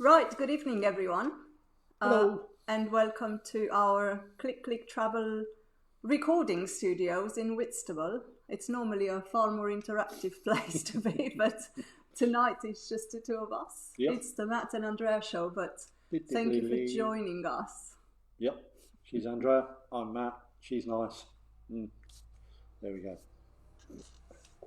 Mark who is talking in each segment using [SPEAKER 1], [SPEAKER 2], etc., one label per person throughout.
[SPEAKER 1] Right, good evening everyone.
[SPEAKER 2] Hello.
[SPEAKER 1] And welcome to our Click Click Travel recording studios in Whitstable. It's normally a far more interactive place to be, but tonight it's just the two of us.
[SPEAKER 2] Yep.
[SPEAKER 1] It's the Matt and Andrea show, but thank you for joining us.
[SPEAKER 2] Yep. She's Andrea, I'm Matt, she's nice. There we go.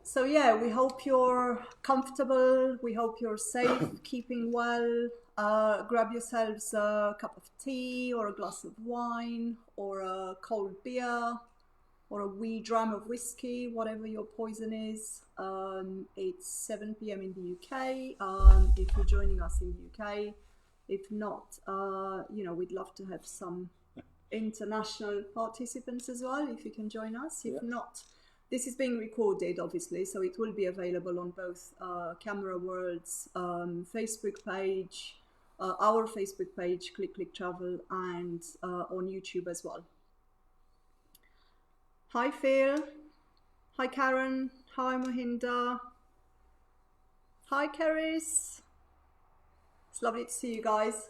[SPEAKER 1] So yeah, we hope you're comfortable, we hope you're safe, keeping well. Grab yourselves a cup of tea or a glass of wine or a cold beer or a wee dram of whiskey, whatever your poison is. It's 7 p.m. in the UK, if you're joining us in the UK. If not, we'd love to have some international participants as well, if you can join us. If not, this is being recorded, obviously, so it will be available on both Camera World's Facebook page, our Facebook page, Click Click Travel, and on YouTube as well. Hi Phil, hi Karen, hi Mohinder, hi Keris. It's lovely to see you guys.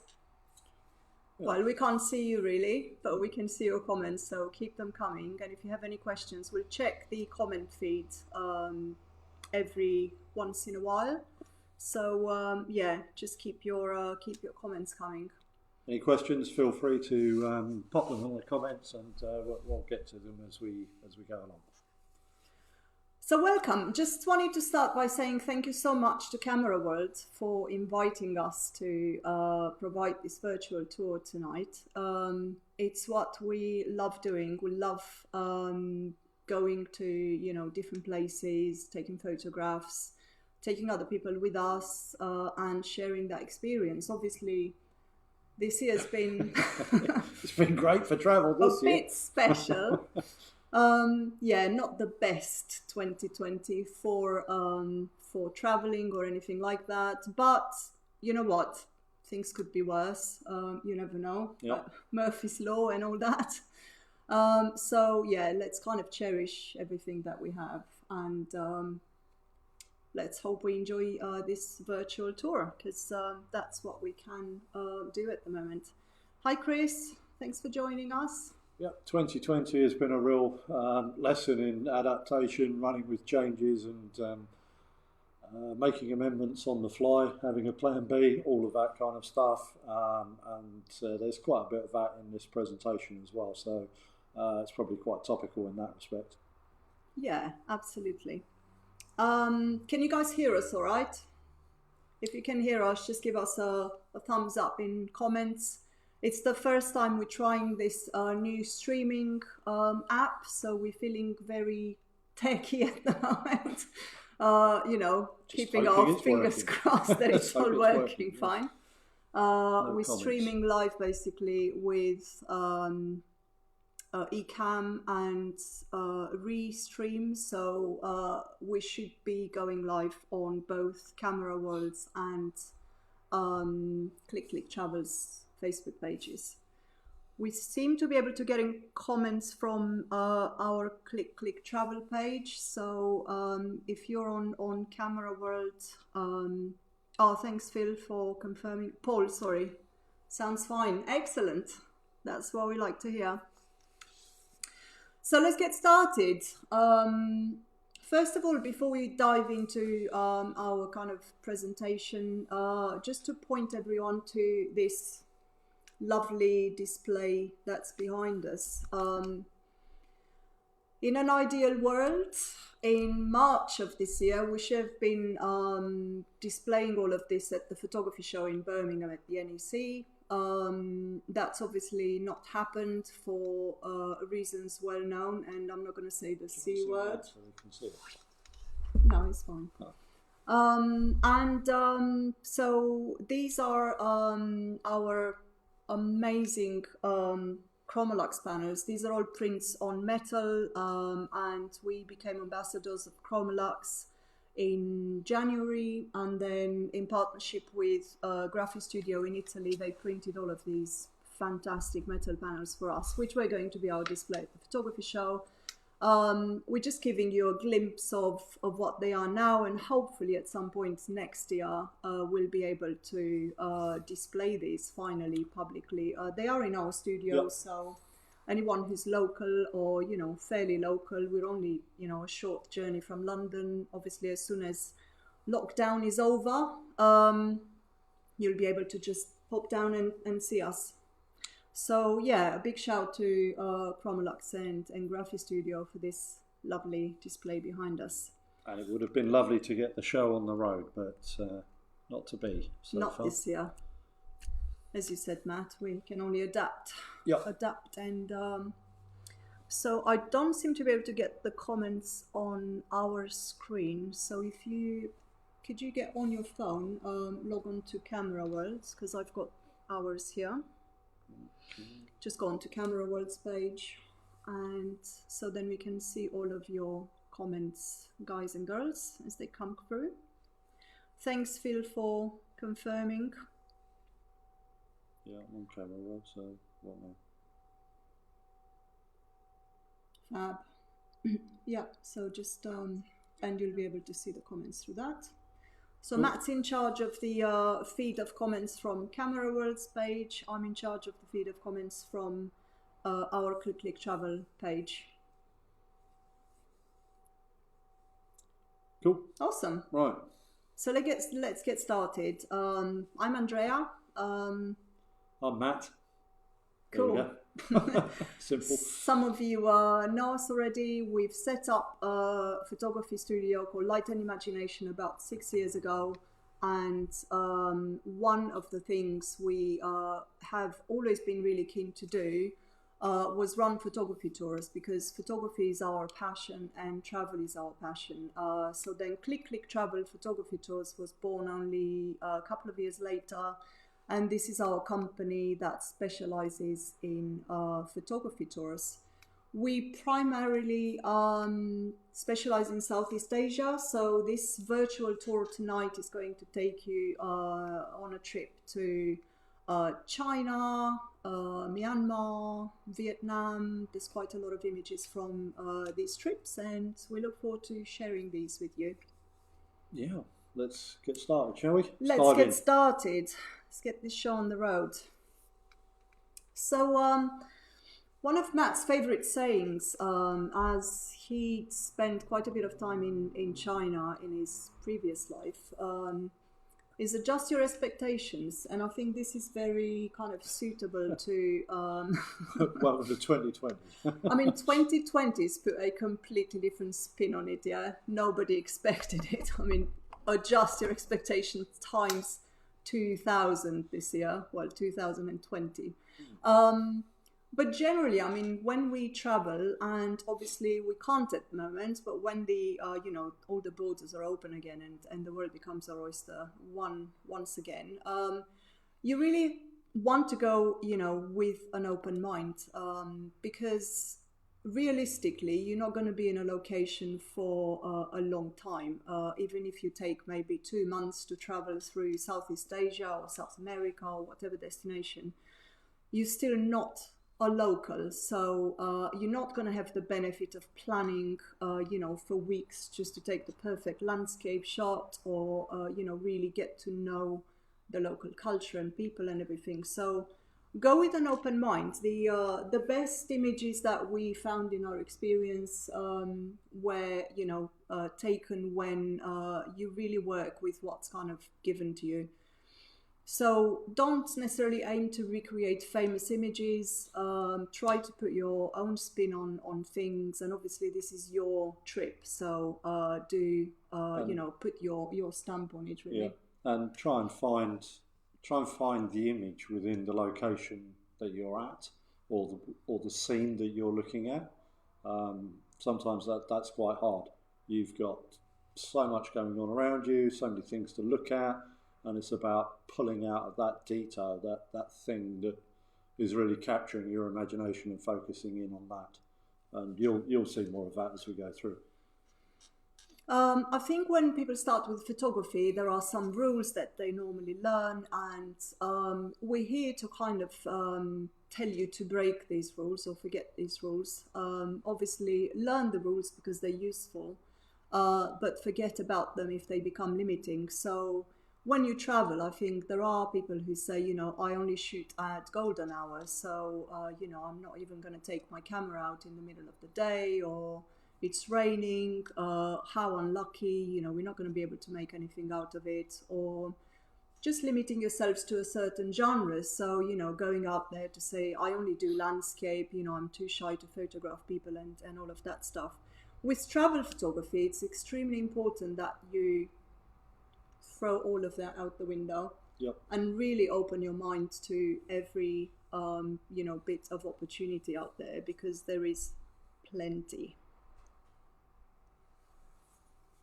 [SPEAKER 1] Well, we can't see you really, but we can see your comments, so keep them coming. And if you have any questions, we'll check the comment feed every once in a while. So just keep your comments coming.
[SPEAKER 2] Any questions? Feel free to pop them in the comments, and we'll get to them as we go along.
[SPEAKER 1] So welcome. Just wanted to start by saying thank you so much to Camera World for inviting us to provide this virtual tour tonight. It's what we love doing. We love going to different places, taking photographs, taking other people with us, and sharing that experience. Obviously, this year's been
[SPEAKER 2] it's been great for travel this year.
[SPEAKER 1] A bit special. Not the best 2020 for traveling or anything like that. But you know what? Things could be worse. You never know.
[SPEAKER 2] Yep.
[SPEAKER 1] Murphy's Law and all that. Let's kind of cherish everything that we have, and let's hope we enjoy this virtual tour, because that's what we can do at the moment. Hi Chris, thanks for joining us.
[SPEAKER 2] Yeah, 2020 has been a real lesson in adaptation, running with changes, and making amendments on the fly, having a plan B, all of that kind of stuff. There's quite a bit of that in this presentation as well, so it's probably quite topical in that respect.
[SPEAKER 1] Yeah, absolutely. Can you guys hear us all right? If you can hear us, just give us a thumbs up in comments. It's the first time we're trying this new streaming app, so we're feeling very techy at the moment. Keeping our fingers crossed that it's all working fine. We're streaming live basically with eCam and Restream, so we should be going live on both Camera Worlds and Click Click Travel's Facebook pages. We seem to be able to get in comments from our Click Click Travel page, so if you're on Camera World, thanks Phil for confirming. Paul, sorry, sounds fine. Excellent, that's what we like to hear. So let's get started. First of all, before we dive into our kind of presentation, just to point everyone to this lovely display that's behind us. In an ideal world, in March of this year, we should have been displaying all of this at the photography show in Birmingham at the NEC. That's obviously not happened for reasons well known, and I'm not going to say the C word.
[SPEAKER 2] So we can see it.
[SPEAKER 1] No, it's fine. Oh. So these are our amazing Chromolux panels. These are all prints on metal, and we became ambassadors of Chromolux in January, and then in partnership with Graphic Studio in Italy, they printed all of these fantastic metal panels for us, which were going to be our display at the photography show. We're just giving you a glimpse of what they are now, and hopefully at some point next year we'll be able to display these finally publicly. They are in our studio,
[SPEAKER 2] Yep.
[SPEAKER 1] so anyone who's local or fairly local, we're only a short journey from London. Obviously, as soon as lockdown is over, you'll be able to just pop down and see us. So yeah, a big shout to Chromolux and Graphy Studio for this lovely display behind us.
[SPEAKER 2] And it would have been lovely to get the show on the road, but not to be so
[SPEAKER 1] Not
[SPEAKER 2] far.
[SPEAKER 1] this year. As you said, Matt, we can only adapt.
[SPEAKER 2] Yep.
[SPEAKER 1] Adapt. And so I don't seem to be able to get the comments on our screen. So if you could you get on your phone, log on to Camera Worlds, because I've got ours here. Just go on to Camera Worlds page, and so then we can see all of your comments, guys and girls, as they come through. Thanks, Phil, for confirming.
[SPEAKER 2] Yeah, I'm on camera roll, so what
[SPEAKER 1] Fab.
[SPEAKER 2] now?
[SPEAKER 1] Yeah, so just and you'll be able to see the comments through that. So Matt's in charge of the feed of comments from Camera Worlds page. I'm in charge of the feed of comments from our Click Travel page.
[SPEAKER 2] Cool.
[SPEAKER 1] Awesome.
[SPEAKER 2] Right.
[SPEAKER 1] So let's get started. I'm Andrea.
[SPEAKER 2] I'm Matt.
[SPEAKER 1] Cool.
[SPEAKER 2] There we go. Simple.
[SPEAKER 1] Some of you know us already. We've set up a photography studio called Light and Imagination about 6 years ago. And one of the things we have always been really keen to do was run photography tours, because photography is our passion and travel is our passion. So then Click Travel Photography Tours was born only a couple of years later. And this is our company that specializes in photography tours. We primarily specialize in Southeast Asia. So this virtual tour tonight is going to take you on a trip to China, Myanmar, Vietnam. There's quite a lot of images from these trips, and we look forward to sharing these with you.
[SPEAKER 2] Yeah, let's get started, shall we?
[SPEAKER 1] Let's get started. Let's get this show on the road. So one of Matt's favorite sayings, as he spent quite a bit of time in China in his previous life, is adjust your expectations. And I think this is very kind of suitable to...
[SPEAKER 2] well, the 2020.
[SPEAKER 1] I mean, 2020's put a completely different spin on it, yeah? Nobody expected it. I mean, adjust your expectations times 2000 this year, well, 2020. But generally, I mean, when we travel, and obviously we can't at the moment, but when the all the borders are open again and the world becomes our oyster once again, you really want to go with an open mind, because realistically you're not going to be in a location for a long time. Even if you take maybe 2 months to travel through Southeast Asia or South America or whatever destination, you're still not a local, so you're not going to have the benefit of planning for weeks just to take the perfect landscape shot, or really get to know the local culture and people and everything. So go with an open mind. The best images that we found in our experience were taken when you really work with what's kind of given to you. So don't necessarily aim to recreate famous images. Try to put your own spin on things, and obviously this is your trip, so put your stamp on it, really.
[SPEAKER 2] Yeah, and try and find the image within the location that you're at, or the scene that you're looking at. Sometimes that's quite hard. You've got so much going on around you, so many things to look at. And it's about pulling out of that detail, that thing that is really capturing your imagination and focusing in on that. And you'll see more of that as we go through.
[SPEAKER 1] I think when people start with photography, there are some rules that they normally learn, and we're here to kind of tell you to break these rules or forget these rules. Obviously, learn the rules because they're useful, but forget about them if they become limiting. So, when you travel, I think there are people who say, I only shoot at golden hours, so, I'm not even going to take my camera out in the middle of the day, or it's raining, how unlucky, we're not going to be able to make anything out of it, or just limiting yourselves to a certain genre. So, going out there to say, I only do landscape, I'm too shy to photograph people and all of that stuff. With travel photography, it's extremely important that you throw all of that out the window
[SPEAKER 2] Yep.
[SPEAKER 1] and really open your mind to every, bit of opportunity out there, because there is plenty.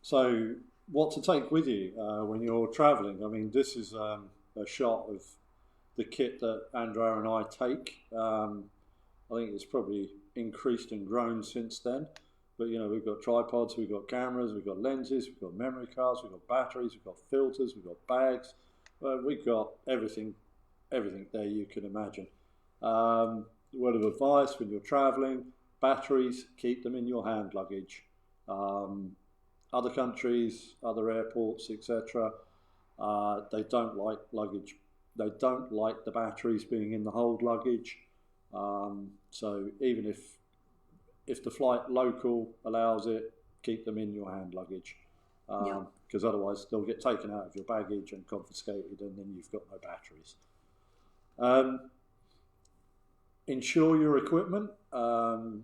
[SPEAKER 2] So, what to take with you when you're travelling? I mean, this is a shot of the kit that Andrea and I take. I think it's probably increased and grown since then. But we've got tripods, we've got cameras, we've got lenses, we've got memory cards, we've got batteries, we've got filters, we've got bags. We've got everything there you can imagine. Word of advice when you're travelling: batteries, keep them in your hand luggage. Other countries, other airports, etc. They don't like luggage. They don't like the batteries being in the hold luggage. So even if the flight local allows it, keep them in your hand luggage,
[SPEAKER 1] Yeah.
[SPEAKER 2] because otherwise they'll get taken out of your baggage and confiscated, and then you've got no batteries. Insure your equipment.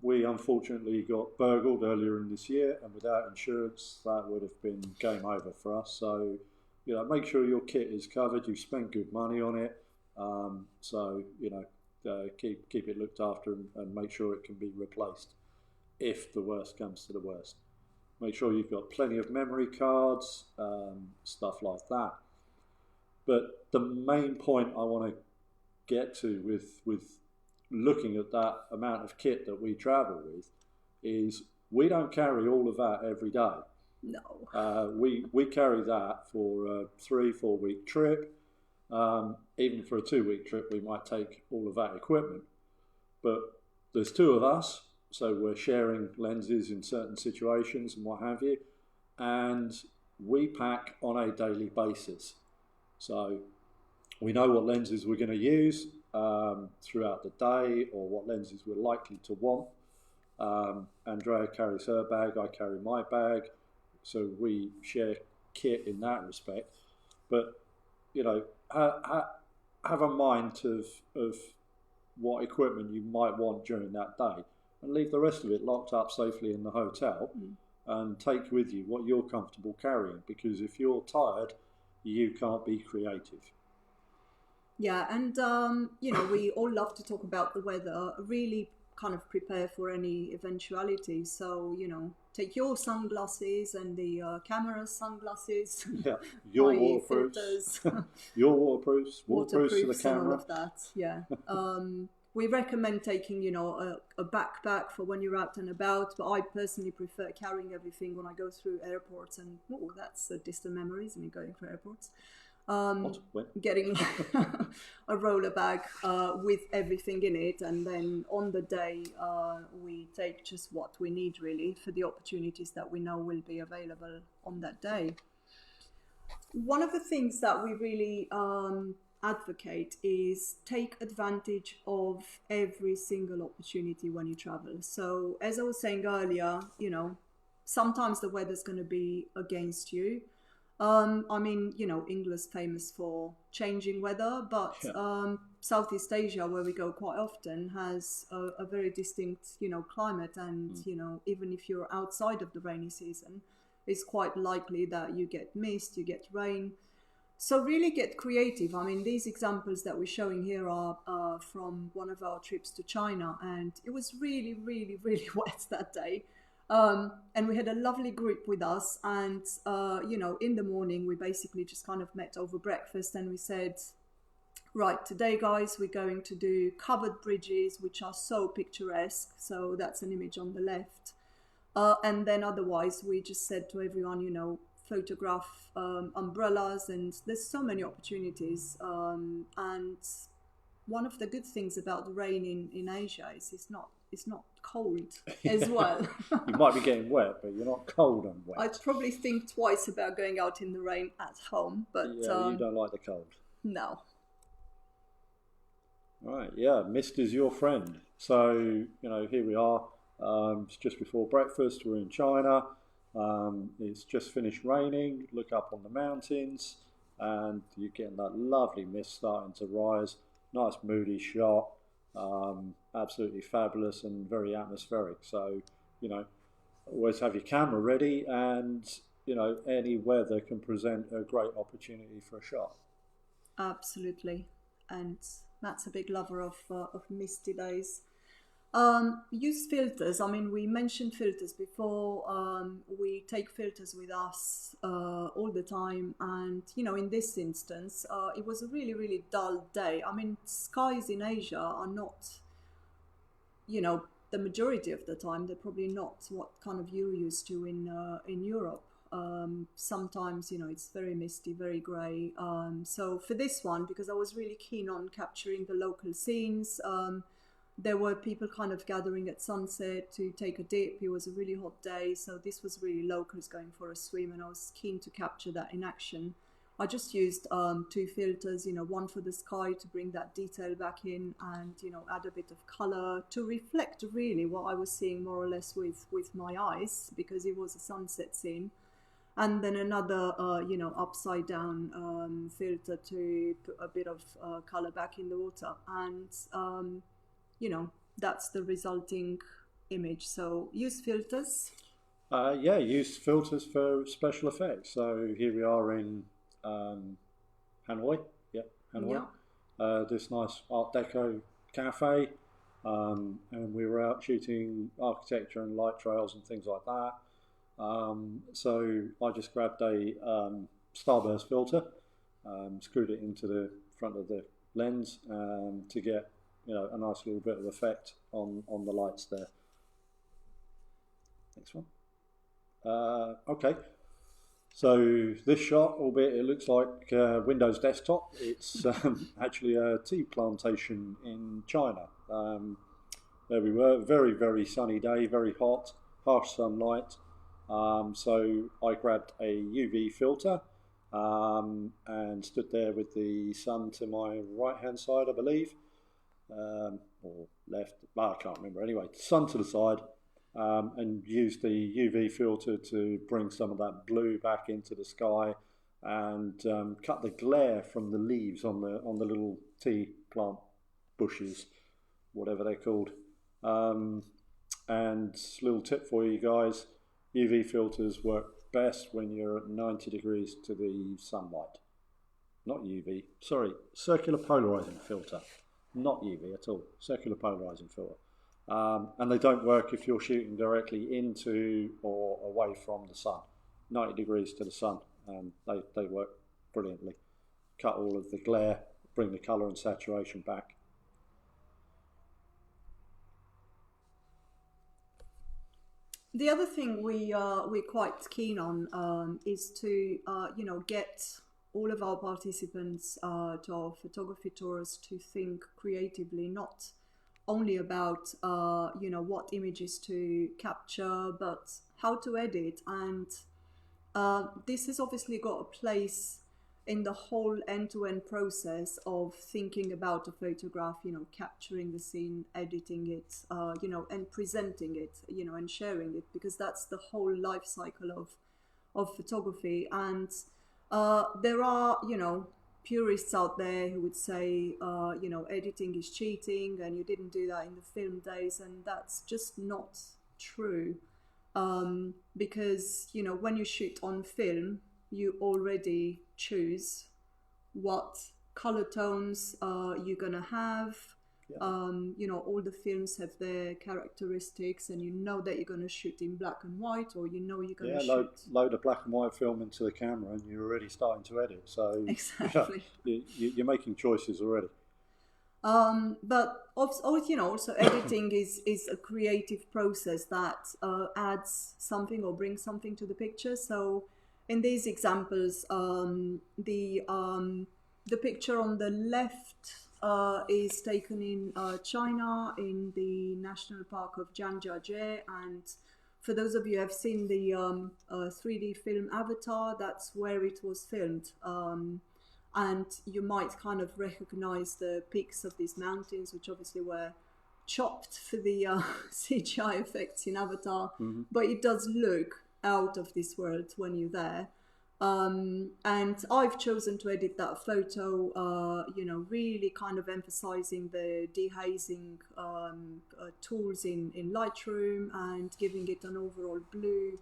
[SPEAKER 2] We unfortunately got burgled earlier in this year, and without insurance, that would have been game over for us. So, make sure your kit is covered. You've spent good money on it, so keep it looked after, and make sure it can be replaced if the worst comes to the worst. Make sure you've got plenty of memory cards, stuff like that. But the main point I want to get to with looking at that amount of kit that we travel with is we don't carry all of that every day.
[SPEAKER 1] No.
[SPEAKER 2] We carry that for a 3-4 week trip. Even for a 2 week trip, we might take all of that equipment. But there's two of us, so we're sharing lenses in certain situations and what have you. And we pack on a daily basis. So we know what lenses we're going to use throughout the day, or what lenses we're likely to want. Andrea carries her bag, I carry my bag, so we share kit in that respect. But have a mind of what equipment you might want during that day, and leave the rest of it locked up safely in the hotel, and take with you what you're comfortable carrying, because if you're tired, you can't be creative.
[SPEAKER 1] Yeah, and we all love to talk about the weather. Really, kind of prepare for any eventuality. So take your sunglasses and the camera's sunglasses,
[SPEAKER 2] Yeah, your
[SPEAKER 1] i.e.,
[SPEAKER 2] waterproofs,
[SPEAKER 1] filters,
[SPEAKER 2] your waterproofs for the
[SPEAKER 1] waterproofs, and all
[SPEAKER 2] camera.
[SPEAKER 1] of that. Yeah. We recommend taking, a backpack for when you're out and about. But I personally prefer carrying everything when I go through airports. And that's a distant memory, isn't it? Going through airports. Getting a roller bag with everything in it, and then on the day we take just what we need, really, for the opportunities that we know will be available on that day. One of the things that we really advocate is take advantage of every single opportunity when you travel. So as I was saying earlier, sometimes the weather's going to be against you. England's famous for changing weather, but
[SPEAKER 2] Yeah.
[SPEAKER 1] Southeast Asia, where we go quite often, has a very distinct, climate. And, even if you're outside of the rainy season, it's quite likely that you get mist, you get rain. So really get creative. I mean, these examples that we're showing here are from one of our trips to China, and it was really, really, really wet that day. And we had a lovely group with us, and in the morning we basically just kind of met over breakfast, and we said, right, today guys, we're going to do covered bridges, which are so picturesque. So that's an image on the left. And then otherwise, we just said to everyone, photograph umbrellas, and there's so many opportunities. And one of the good things about the rain in Asia is it's not cold as
[SPEAKER 2] Yeah.
[SPEAKER 1] well.
[SPEAKER 2] You might be getting wet, but you're not cold and
[SPEAKER 1] I'd
[SPEAKER 2] wet.
[SPEAKER 1] probably think twice about going out in the rain at home, but
[SPEAKER 2] Yeah, you don't like the cold.
[SPEAKER 1] no.
[SPEAKER 2] Right, yeah, mist is your friend. So, here we are. It's just before breakfast. We're in China. It's just finished raining. Look up on the mountains, and you're getting that lovely mist starting to rise. Nice moody shot. Absolutely fabulous and very atmospheric. So, you know, always have your camera ready, and any weather can present a great opportunity for a shot.
[SPEAKER 1] Absolutely, and Matt's a big lover of misty days. Use filters. I mean, we mentioned filters before. We take filters with us all the time, and in this instance, it was a really, really dull day. I mean, skies in Asia are not, you know, the majority of the time they're probably not what kind of you're used to in Europe. Sometimes it's very misty, very grey. So for this one, because I was really keen on capturing the local scenes, there were people kind of gathering at sunset to take a dip. It was a really hot day, so this was really locals going for a swim, and I was keen to capture that in action. I just used two filters, one for the sky to bring that detail back in, and add a bit of color to reflect really what I was seeing more or less with my eyes, because it was a sunset scene. And then another, upside down filter to put a bit of color back in the water, and that's the resulting image. So use filters.
[SPEAKER 2] Yeah, use filters for special effects. So here we are in um, Hanoi. Yep, Hanoi.
[SPEAKER 1] Yeah.
[SPEAKER 2] This nice Art Deco cafe, and we were out shooting architecture and light trails and things like that. So I just grabbed a starburst filter, screwed it into the front of the lens to get a nice little bit of effect on the lights there. Next one. Okay, so this shot, albeit it looks like Windows desktop, it's actually a tea plantation in China. There we were, very, very sunny day, very hot, harsh sunlight. So I grabbed a UV filter and stood there with the sun to my right hand side, I believe, or left, I can't remember. Anyway, sun to the side, and used the UV filter to bring some of that blue back into the sky, and cut the glare from the leaves on the little tea plant bushes, whatever they're called. And little tip for you guys: UV filters work best when you're at 90 degrees to the sunlight. Not UV, sorry, circular polarizing filter. Not UV at all, circular polarizing filter. And they don't work if you're shooting directly into or away from the sun. 90 degrees to the sun, and they work brilliantly. Cut all of the glare, bring the colour and saturation back.
[SPEAKER 1] The other thing we're quite keen on is to get all of our participants to our photography tours to think creatively, not only about what images to capture, but how to edit. And this has obviously got a place in the whole end-to-end process of thinking about a photograph, capturing the scene, editing it, and presenting it, and sharing it, because that's the whole life cycle of photography. And there are, purists out there who would say, editing is cheating and you didn't do that in the film days, and that's just not true. Because when you shoot on film, you already choose what color tones you're gonna have.
[SPEAKER 2] Yeah.
[SPEAKER 1] All the films have their characteristics, and that you're gonna shoot in black and white, or you're gonna shoot.
[SPEAKER 2] Load a black and white film into the camera, and you're already starting to edit. So
[SPEAKER 1] Exactly.
[SPEAKER 2] you're making choices already.
[SPEAKER 1] But also editing is a creative process that adds something or brings something to the picture. So in these examples, the picture on the left is taken in China in the national park of Zhangjiajie, and for those of you who have seen the 3D film Avatar, that's where it was filmed. And you might kind of recognize the peaks of these mountains, which obviously were chopped for the CGI effects in Avatar,
[SPEAKER 2] Hmm.
[SPEAKER 1] but it does look out of this world when you're there. And I've chosen to edit that photo, really kind of emphasizing the dehazing tools in Lightroom and giving it an overall blue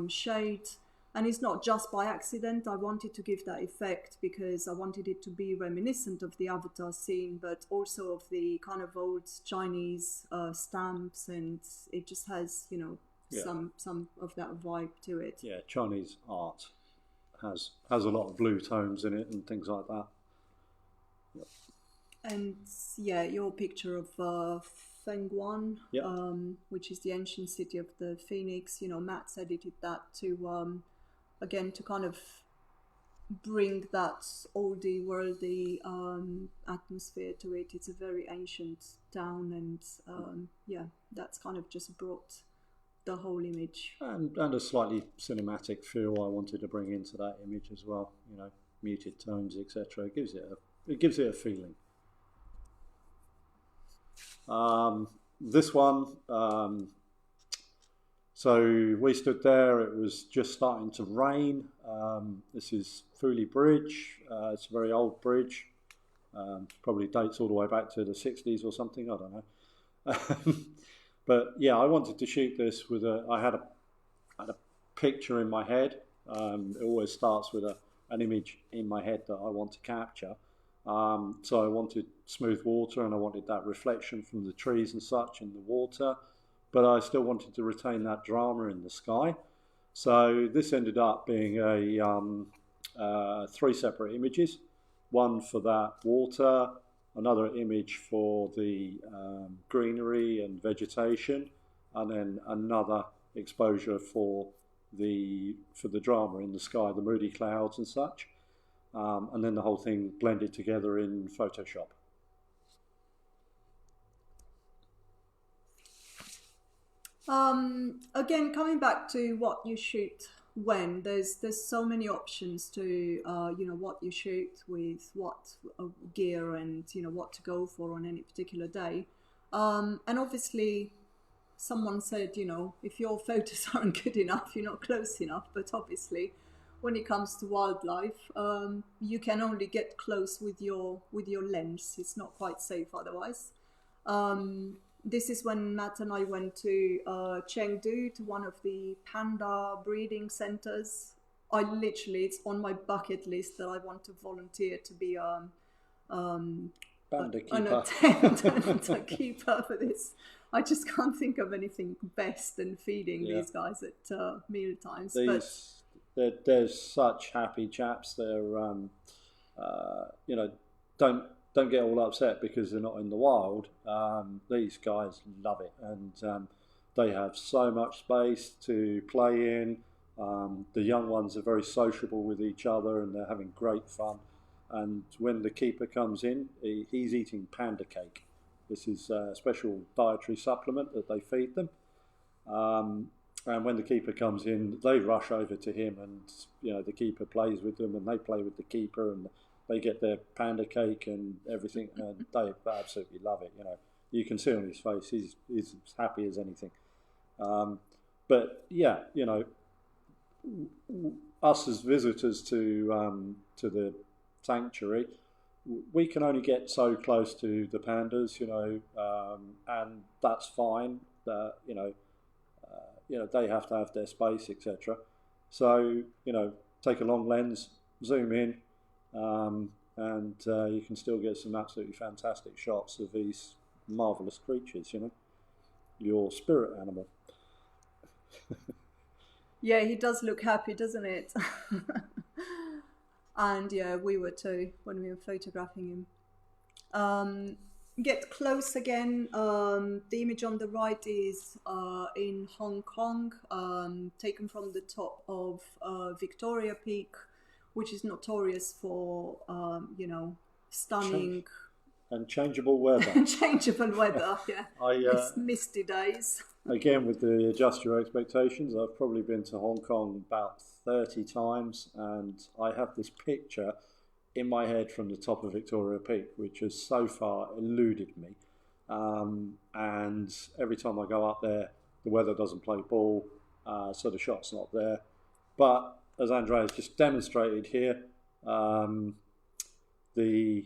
[SPEAKER 1] shade. And it's not just by accident. I wanted to give that effect because I wanted it to be reminiscent of the Avatar scene, but also of the kind of old Chinese stamps, and it just has,
[SPEAKER 2] Yeah,
[SPEAKER 1] some of that vibe to it.
[SPEAKER 2] yeah. Chinese art has a lot of blue tones in it and things like that. Yep.
[SPEAKER 1] And yeah, your picture of Fengguan,
[SPEAKER 2] Yep.
[SPEAKER 1] which is the ancient city of the Phoenix, Matt's edited that to, again, to kind of bring that oldie worldy atmosphere to it. It's a very ancient town, and yeah, that's kind of just brought the whole image.
[SPEAKER 2] And a slightly cinematic feel I wanted to bring into that image as well. Muted tones, etc. It gives it a feeling. This one, so we stood there. It was just starting to rain. This is Fooley Bridge. It's a very old bridge. Probably dates all the way back to the 60s or something. I don't know. But yeah, I wanted to shoot this with I had a picture in my head. It always starts with an image in my head that I want to capture. So I wanted smooth water, and I wanted that reflection from the trees and such in the water, but I still wanted to retain that drama in the sky. So this ended up being three separate images, one for that water, another image for the greenery and vegetation, and then another exposure for the drama in the sky, the moody clouds and such. And then the whole thing blended together in Photoshop.
[SPEAKER 1] Again, coming back to what you shoot when, there's so many options to what you shoot with what gear, and what to go for on any particular day. And obviously, someone said, if your photos aren't good enough, you're not close enough. But obviously, when it comes to wildlife, you can only get close with your lens. It's not quite safe otherwise. This is when Matt and I went to Chengdu, to one of the panda breeding centers. It's on my bucket list that I want to volunteer to be
[SPEAKER 2] Panda
[SPEAKER 1] an
[SPEAKER 2] keeper.
[SPEAKER 1] attendant, a keeper for this. I just can't think of anything best than feeding
[SPEAKER 2] Yeah.
[SPEAKER 1] these guys at meal times. But
[SPEAKER 2] They're such happy chaps. They're don't get all upset because they're not in the wild. These guys love it, and they have so much space to play in. The young ones are very sociable with each other, and they're having great fun. And when the keeper comes in, he's eating panda cake. This is a special dietary supplement that they feed them. And when the keeper comes in, they rush over to him, and the keeper plays with them, and they play with the keeper, and they get their panda cake and everything, and they absolutely love it. You can see on his face he's as happy as anything. But yeah, us as visitors to the sanctuary, we can only get so close to the pandas, and that's fine. They have to have their space, etc. So take a long lens, zoom in, and you can still get some absolutely fantastic shots of these marvelous creatures. Your spirit animal.
[SPEAKER 1] yeah, he does look happy, doesn't it? And yeah, we were too when we were photographing him. Um, get close again. The image on the right is in Hong Kong, taken from the top of Victoria Peak, which is notorious for,
[SPEAKER 2] Change
[SPEAKER 1] stunning
[SPEAKER 2] and changeable weather.
[SPEAKER 1] changeable weather. Yeah,
[SPEAKER 2] I
[SPEAKER 1] misty days.
[SPEAKER 2] Again, with the adjust your expectations, I've probably been to Hong Kong about 30 times, and I have this picture in my head from the top of Victoria Peak, which has so far eluded me. And every time I go up there, the weather doesn't play ball, so the shot's not there. But as Andrea has just demonstrated here, um, the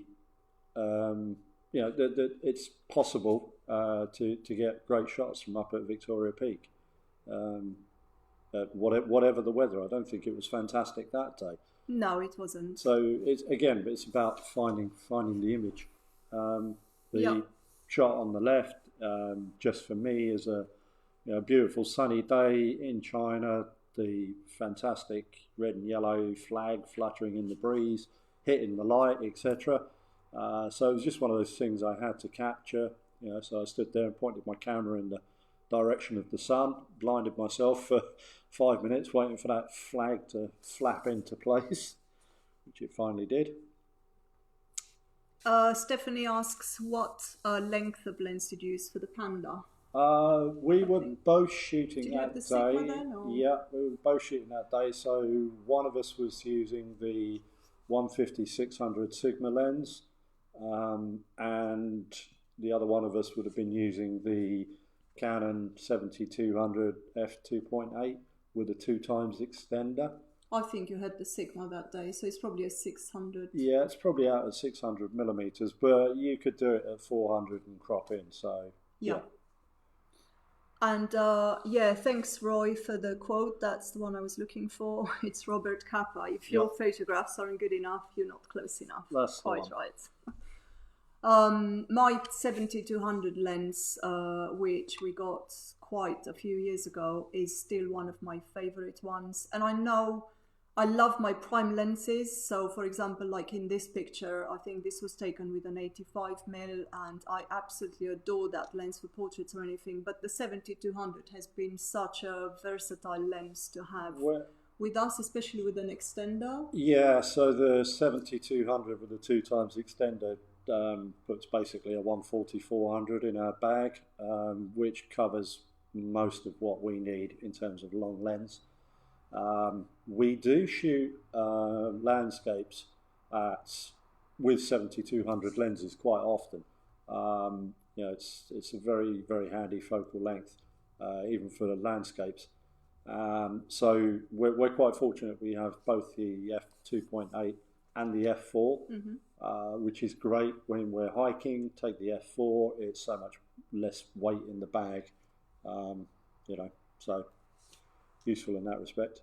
[SPEAKER 2] it's possible to get great shots from up at Victoria Peak, um, at whatever the weather. I don't think it was fantastic that day.
[SPEAKER 1] No, it wasn't.
[SPEAKER 2] So it's about finding the image. The
[SPEAKER 1] Yep.
[SPEAKER 2] shot on the left, just for me, is a beautiful sunny day in China. The fantastic red and yellow flag fluttering in the breeze, hitting the light, etc. So it was just one of those things I had to capture. So I stood there and pointed my camera in the direction of the sun, blinded myself for 5 minutes, waiting for that flag to flap into place, which it finally did.
[SPEAKER 1] Stephanie asks, what length of lens did you use for the Panda?
[SPEAKER 2] We
[SPEAKER 1] I
[SPEAKER 2] were
[SPEAKER 1] think.
[SPEAKER 2] both
[SPEAKER 1] Did
[SPEAKER 2] shooting
[SPEAKER 1] you have
[SPEAKER 2] that
[SPEAKER 1] the Sigma
[SPEAKER 2] day.
[SPEAKER 1] then? Or?
[SPEAKER 2] Yeah, we were both shooting that day. So one of us was using the 150-600 Sigma lens, and the other one of us would have been using the Canon 7200 f2.8 with a 2x extender.
[SPEAKER 1] I think you had the Sigma that day, so it's probably a 600.
[SPEAKER 2] Yeah, it's probably out at 600 millimeters, but you could do it at 400 and crop in. So
[SPEAKER 1] Yeah. And thanks Roy for the quote. That's the one I was looking for. It's Robert Capa. If your photographs aren't good enough, you're not close enough.
[SPEAKER 2] That's
[SPEAKER 1] quite
[SPEAKER 2] the one.
[SPEAKER 1] right. My 7200 lens, which we got quite a few years ago, is still one of my favorite ones. And I know I love my prime lenses. So, for example, like in this picture, I think this was taken with an 85mm, and I absolutely adore that lens for portraits or anything. But the 7200 has been such a versatile lens to have with us, especially with an extender.
[SPEAKER 2] Yeah, so the 7200 with the 2x extender puts basically a 140-400 in our bag, which covers most of what we need in terms of long lens. We do shoot landscapes with 7200 lenses quite often. It's a very, very handy focal length, even for the landscapes. So we're quite fortunate. We have both the f2.8 and the f4, which is great when we're hiking. Take the f4; it's so much less weight in the bag, so useful in that respect.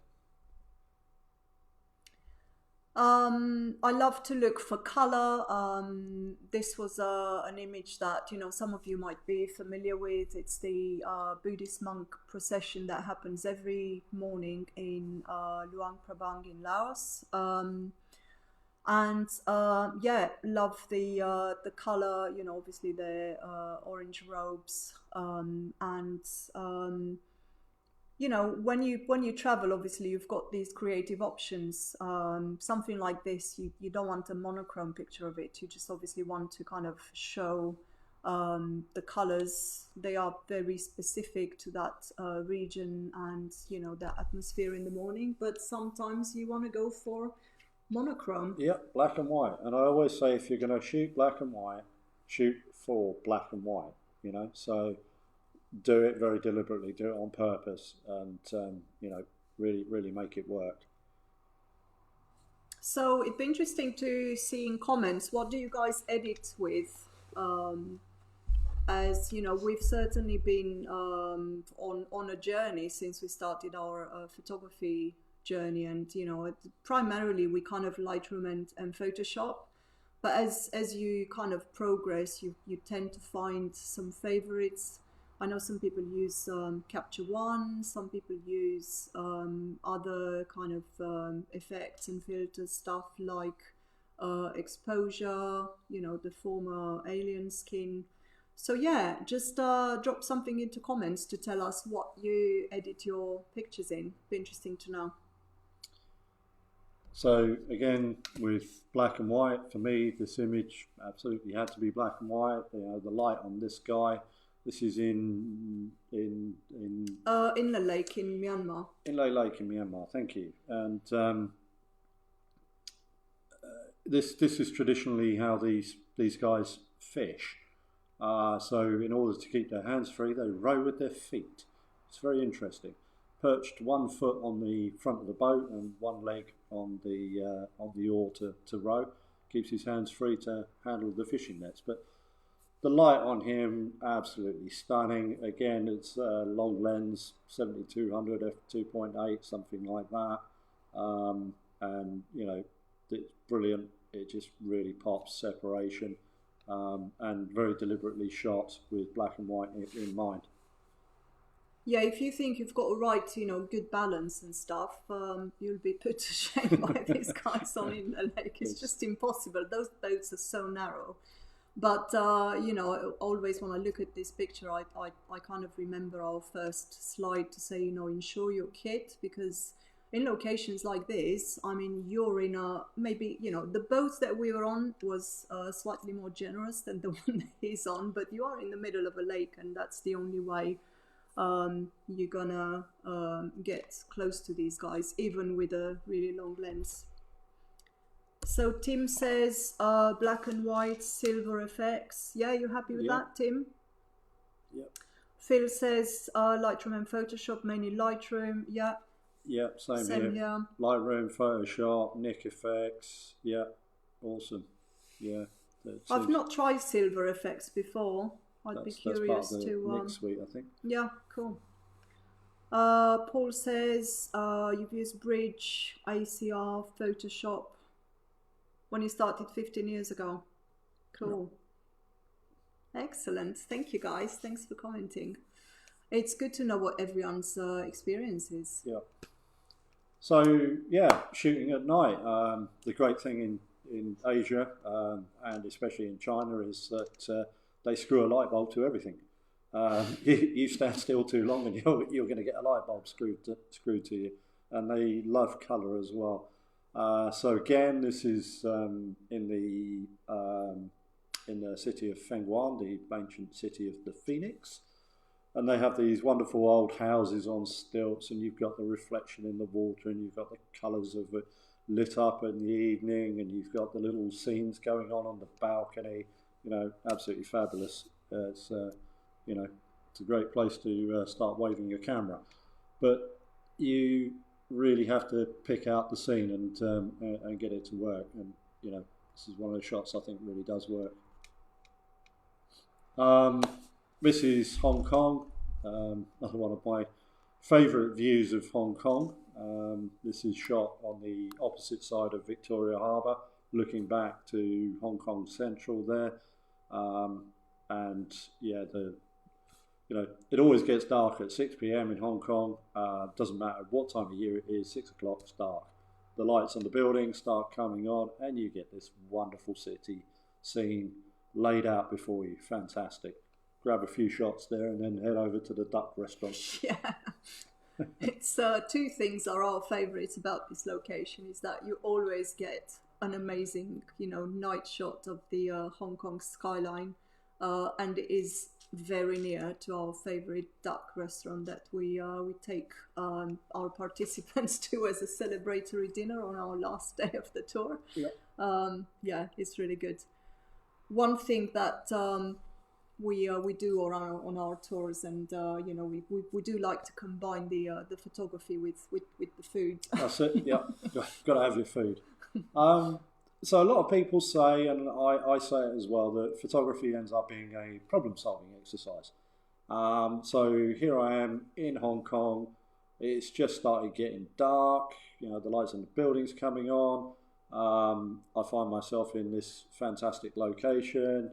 [SPEAKER 1] I love to look for color. This was an image that some of you might be familiar with. It's the Buddhist monk procession that happens every morning in Luang Prabang in Laos. Love the color. Obviously the orange robes, when you travel, obviously you've got these creative options. Something like this, you don't want a monochrome picture of it. You just obviously want to kind of show the colors. They are very specific to that region and the atmosphere in the morning. But sometimes you want to go for monochrome.
[SPEAKER 2] Yep, black and white. And I always say, if you're going to shoot black and white, shoot for black and white. So do it very deliberately, do it on purpose, and really, really make it work.
[SPEAKER 1] So it'd be interesting to see in comments, what do you guys edit with? As we've certainly been on a journey since we started our photography journey, and primarily we kind of Lightroom and Photoshop. But as you kind of progress, you tend to find some favorites. I know some people use Capture One, some people use other kind of effects and filter stuff like exposure, the former alien skin. So yeah, just drop something into comments to tell us what you edit your pictures in. Be interesting to know.
[SPEAKER 2] So again, with black and white, for me, this image absolutely had to be black and white. The light on this guy. This is
[SPEAKER 1] In the lake in Myanmar.
[SPEAKER 2] Inle Lake in Myanmar. Thank you. And this is traditionally how these guys fish. So in order to keep their hands free, they row with their feet. It's very interesting. Perched 1 foot on the front of the boat and one leg on the oar to row. Keeps his hands free to handle the fishing nets. But the light on him, absolutely stunning. Again, it's a long lens, 7200 f2.8, something like that. And it's brilliant. It just really pops separation, and very deliberately shot with black and white in mind.
[SPEAKER 1] Yeah, if you think you've got a right, good balance and stuff, you'll be put to shame by these guys on in the lake. It's just impossible. Those boats are so narrow. But, always when I look at this picture, I kind of remember our first slide to say, insure your kit, because in locations like this, I mean, you're in maybe, the boat that we were on was slightly more generous than the one that he's on, but you are in the middle of a lake, and that's the only way you're gonna get close to these guys, even with a really long lens. So Tim says black and white, silver effects. Yeah, you happy with that, Tim?
[SPEAKER 2] Yep.
[SPEAKER 1] Phil says Lightroom and Photoshop, mainly Lightroom. Yeah.
[SPEAKER 2] Yeah, same here. Lightroom, Photoshop, Nik effects. Yeah, awesome. Yeah.
[SPEAKER 1] I've not tried silver effects before. I'd be curious
[SPEAKER 2] that's part of the
[SPEAKER 1] to.
[SPEAKER 2] Nik suite, I think.
[SPEAKER 1] Yeah, cool. Paul says you've used Bridge, ACR, Photoshop when you started 15 years ago. Cool. Yeah. Excellent. Thank you, guys. Thanks for commenting. It's good to know what everyone's experience is.
[SPEAKER 2] Yeah. So, yeah, shooting at night. The great thing in Asia, and especially in China, is that they screw a light bulb to everything. You stand still too long and you're going to get a light bulb screwed to you. And they love colour as well. So again, this is in the city of Fengguan, the ancient city of the Phoenix. And they have these wonderful old houses on stilts, and you've got the reflection in the water, and you've got the colours of it lit up in the evening, and you've got the little scenes going on the balcony. Absolutely fabulous. It's a great place to start waving your camera. But you really have to pick out the scene and get it to work. And this is one of the shots I think really does work. This is Hong Kong, another one of my favourite views of Hong Kong. This is shot on the opposite side of Victoria Harbour, looking back to Hong Kong Central there. And yeah, it always gets dark at 6 p.m. in Hong Kong. Doesn't matter what time of year it is, 6 o'clock, it's dark. The lights on the buildings start coming on, and you get this wonderful city scene laid out before you. Fantastic. Grab a few shots there and then head over to the duck restaurant.
[SPEAKER 1] Yeah. It's two things are our favourites about this location, is that you always get an amazing, night shot of the Hong Kong skyline, and it is very near to our favourite duck restaurant that we take our participants to as a celebratory dinner on our last day of the tour. Yeah, it's really good. One thing that we do on our tours, and we do like to combine the photography with the food.
[SPEAKER 2] That's it. Yeah, got to have your food. So a lot of people say, and I say it as well, that photography ends up being a problem-solving exercise. So here I am in Hong Kong. It's just started getting dark. The lights in the buildings coming on. I find myself in this fantastic location,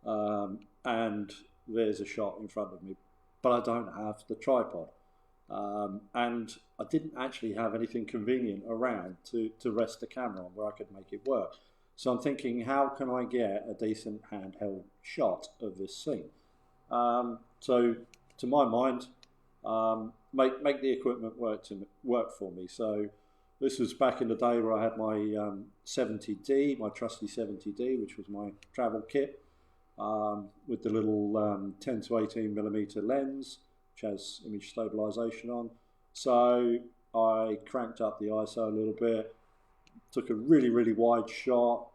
[SPEAKER 2] and there's a shot in front of me, but I don't have the tripod. And I didn't actually have anything convenient around to rest the camera on where I could make it work. So I'm thinking, how can I get a decent handheld shot of this scene? So to my mind, make the equipment work for me. So this was back in the day where I had my 70D, my trusty 70D, which was my travel kit, with the little 10 to 18 millimeter lens, which has image stabilization on. So I cranked up the ISO a little bit, took a really wide shot,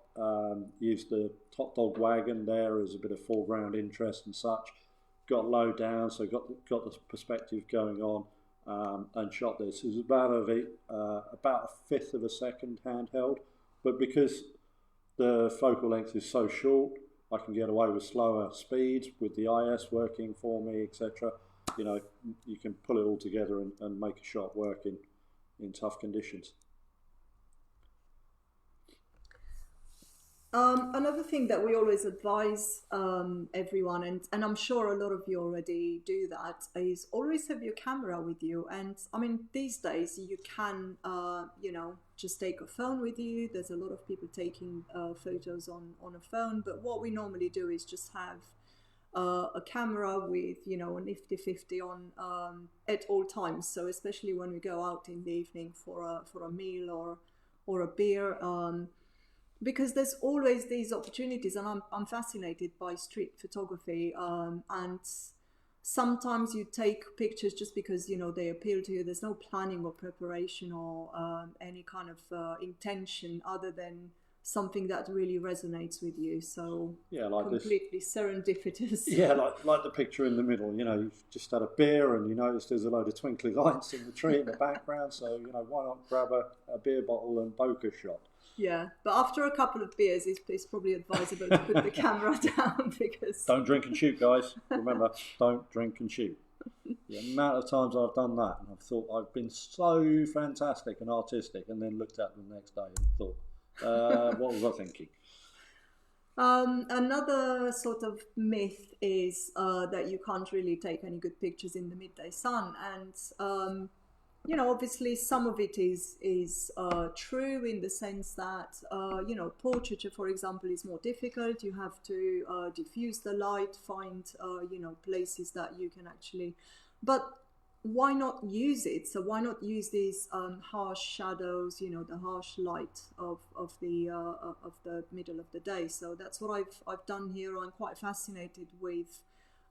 [SPEAKER 2] used the top dog wagon there as a bit of foreground interest and such. Got low down, so got the perspective going on, and shot this. It was about a fifth of a second handheld, but because the focal length is so short, I can get away with slower speeds with the IS working for me, etc. You know, you can pull it all together and make a shot work in tough conditions.
[SPEAKER 1] Another thing that we always advise everyone, and I'm sure a lot of you already do that, is always have your camera with you. And I mean, these days you can, just take a phone with you. There's a lot of people taking photos on a phone, but what we normally do is just have a camera with, a nifty 50 on at all times. So especially when we go out in the evening for a meal or a beer. Because there's always these opportunities, and I'm fascinated by street photography, and sometimes you take pictures just because they appeal to you. There's no planning or preparation or any kind of intention other than something that really resonates with you. So
[SPEAKER 2] yeah, like
[SPEAKER 1] completely serendipitous.
[SPEAKER 2] Yeah, like the picture in the middle. You've just had a beer and you notice there's a load of twinkly lights in the tree in the background. So why not grab a beer bottle and bokeh shot?
[SPEAKER 1] Yeah, but after a couple of beers, it's probably advisable to put the camera down because...
[SPEAKER 2] Don't drink and shoot, guys. Remember, don't drink and shoot. The amount of times I've done that and I've thought I've been so fantastic and artistic, and then looked at them the next day and thought, what was I thinking?
[SPEAKER 1] Another sort of myth is that you can't really take any good pictures in the midday sun, and obviously some of it is true in the sense that portraiture, for example, is more difficult. You have to diffuse the light, find places that you can actually, but why not use it? So why not use these harsh shadows, the harsh light of the middle of the day? So that's what I've done here. I'm quite fascinated with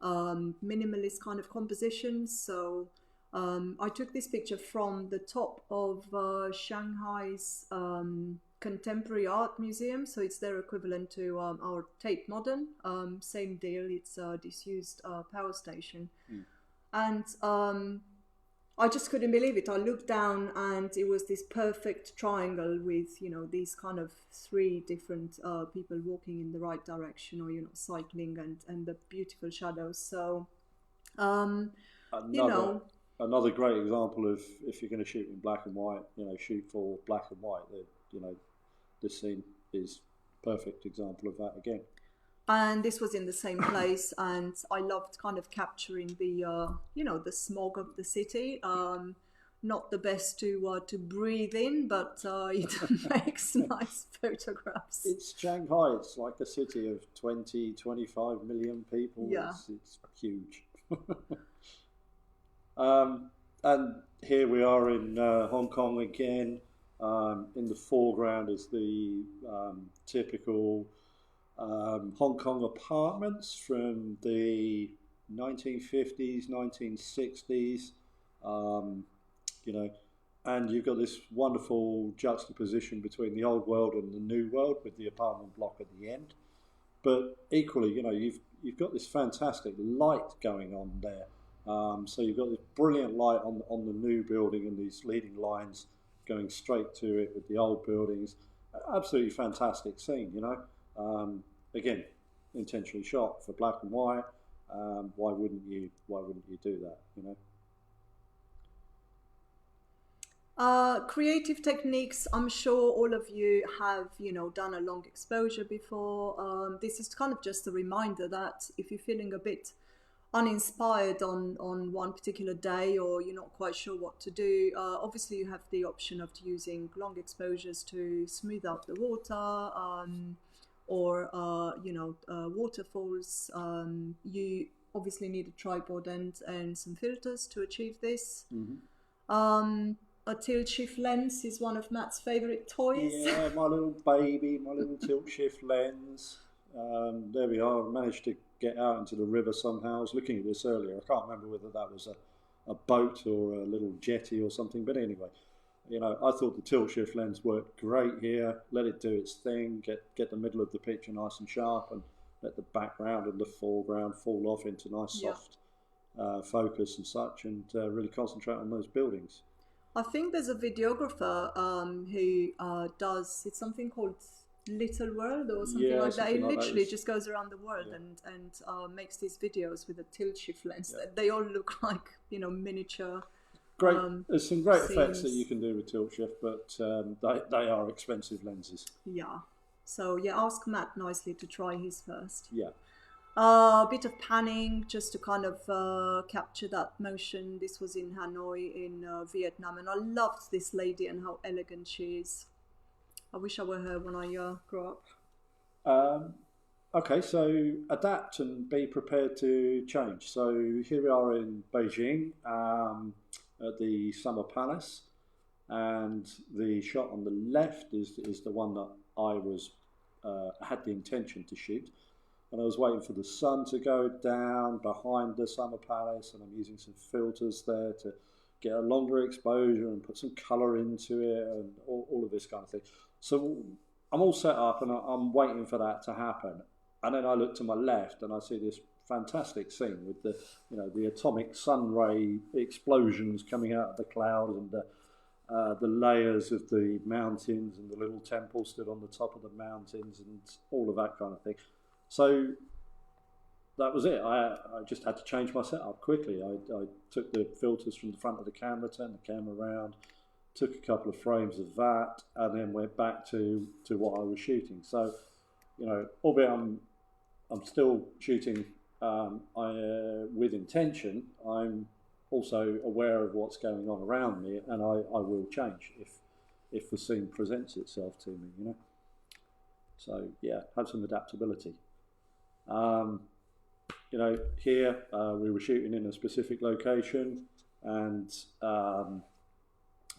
[SPEAKER 1] minimalist kind of compositions. So I took this picture from the top of Shanghai's Contemporary Art Museum, so it's their equivalent to our Tate Modern. Same deal, it's a disused power station. And I just couldn't believe it. I looked down and it was this perfect triangle with, these kind of three different people walking in the right direction, or, cycling, and the beautiful shadows. So,
[SPEAKER 2] Another great example of, if you're going to shoot in black and white, shoot for black and white. This scene is a perfect example of that again.
[SPEAKER 1] And this was in the same place, and I loved kind of capturing the the smog of the city. Not the best to breathe in, but it makes nice photographs.
[SPEAKER 2] It's Shanghai. It's like a city of 25 million people.
[SPEAKER 1] Yeah.
[SPEAKER 2] It's huge. And here we are in Hong Kong again. In the foreground is the typical Hong Kong apartments from the 1950s, 1960s, and you've got this wonderful juxtaposition between the old world and the new world with the apartment block at the end. But equally, you've got this fantastic light going on there. So you've got this brilliant light on the new building and these leading lines going straight to it with the old buildings. Absolutely fantastic scene, Again, intentionally shot for black and white. Why wouldn't you do that,
[SPEAKER 1] Creative techniques, I'm sure all of you have, done a long exposure before. This is kind of just a reminder that if you're feeling a bit uninspired on one particular day, or you're not quite sure what to do, obviously you have the option of using long exposures to smooth out the water, or waterfalls. You obviously need a tripod and some filters to achieve this. A tilt shift lens is one of Matt's favorite toys.
[SPEAKER 2] Yeah, my little baby, my little tilt shift lens. There we are. I managed to get out into the river somehow. I was looking at this earlier. I can't remember whether that was a boat or a little jetty or something. But anyway, I thought the tilt shift lens worked great here. Let it do its thing. Get the middle of the picture nice and sharp, and let the background and the foreground fall off into nice soft focus and such, and really concentrate on those buildings.
[SPEAKER 1] I think there's a videographer who does, it's something called Little World or something like that. He literally just goes around the world and makes these videos with a tilt shift lens. They all look like miniature.
[SPEAKER 2] Great. There's some great effects that you can do with tilt shift, but they are expensive lenses.
[SPEAKER 1] Yeah. So ask Matt nicely to try his first.
[SPEAKER 2] Yeah.
[SPEAKER 1] A bit of panning just to kind of capture that motion. This was in Hanoi in Vietnam, and I loved this lady and how elegant she is. I wish I were her when I grow up.
[SPEAKER 2] Okay, so adapt and be prepared to change. So here we are in Beijing at the Summer Palace, and the shot on the left is the one that I had the intention to shoot. And I was waiting for the sun to go down behind the Summer Palace, and I'm using some filters there to get a longer exposure and put some colour into it and all of this kind of thing. So I'm all set up and I'm waiting for that to happen. And then I look to my left and I see this fantastic scene with the atomic sun ray explosions coming out of the cloud, and the layers of the mountains, and the little temple stood on the top of the mountains, and all of that kind of thing. So that was it. I just had to change my setup quickly. I took the filters from the front of the camera, turned the camera around, took a couple of frames of that, and then went back to what I was shooting. So, albeit I'm still shooting with intention, I'm also aware of what's going on around me, and I will change if the scene presents itself to me, So have some adaptability. Here we were shooting in a specific location, and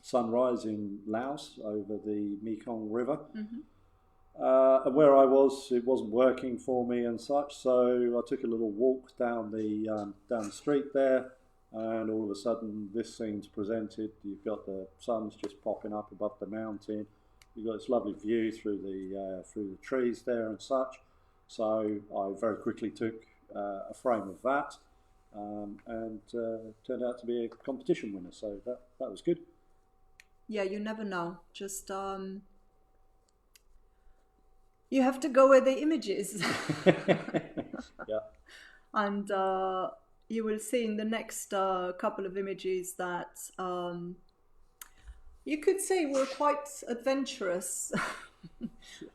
[SPEAKER 2] sunrise in Laos over the Mekong River. And where I was, it wasn't working for me and such, so I took a little walk down the street there, and all of a sudden this scene's presented. You've got the sun's just popping up above the mountain. You've got this lovely view through the trees there and such. So I very quickly took a frame of that, and turned out to be a competition winner. So that was good.
[SPEAKER 1] Yeah, you never know. Just you have to go where the image is.
[SPEAKER 2] Yeah.
[SPEAKER 1] And you will see in the next couple of images that you could say were quite adventurous.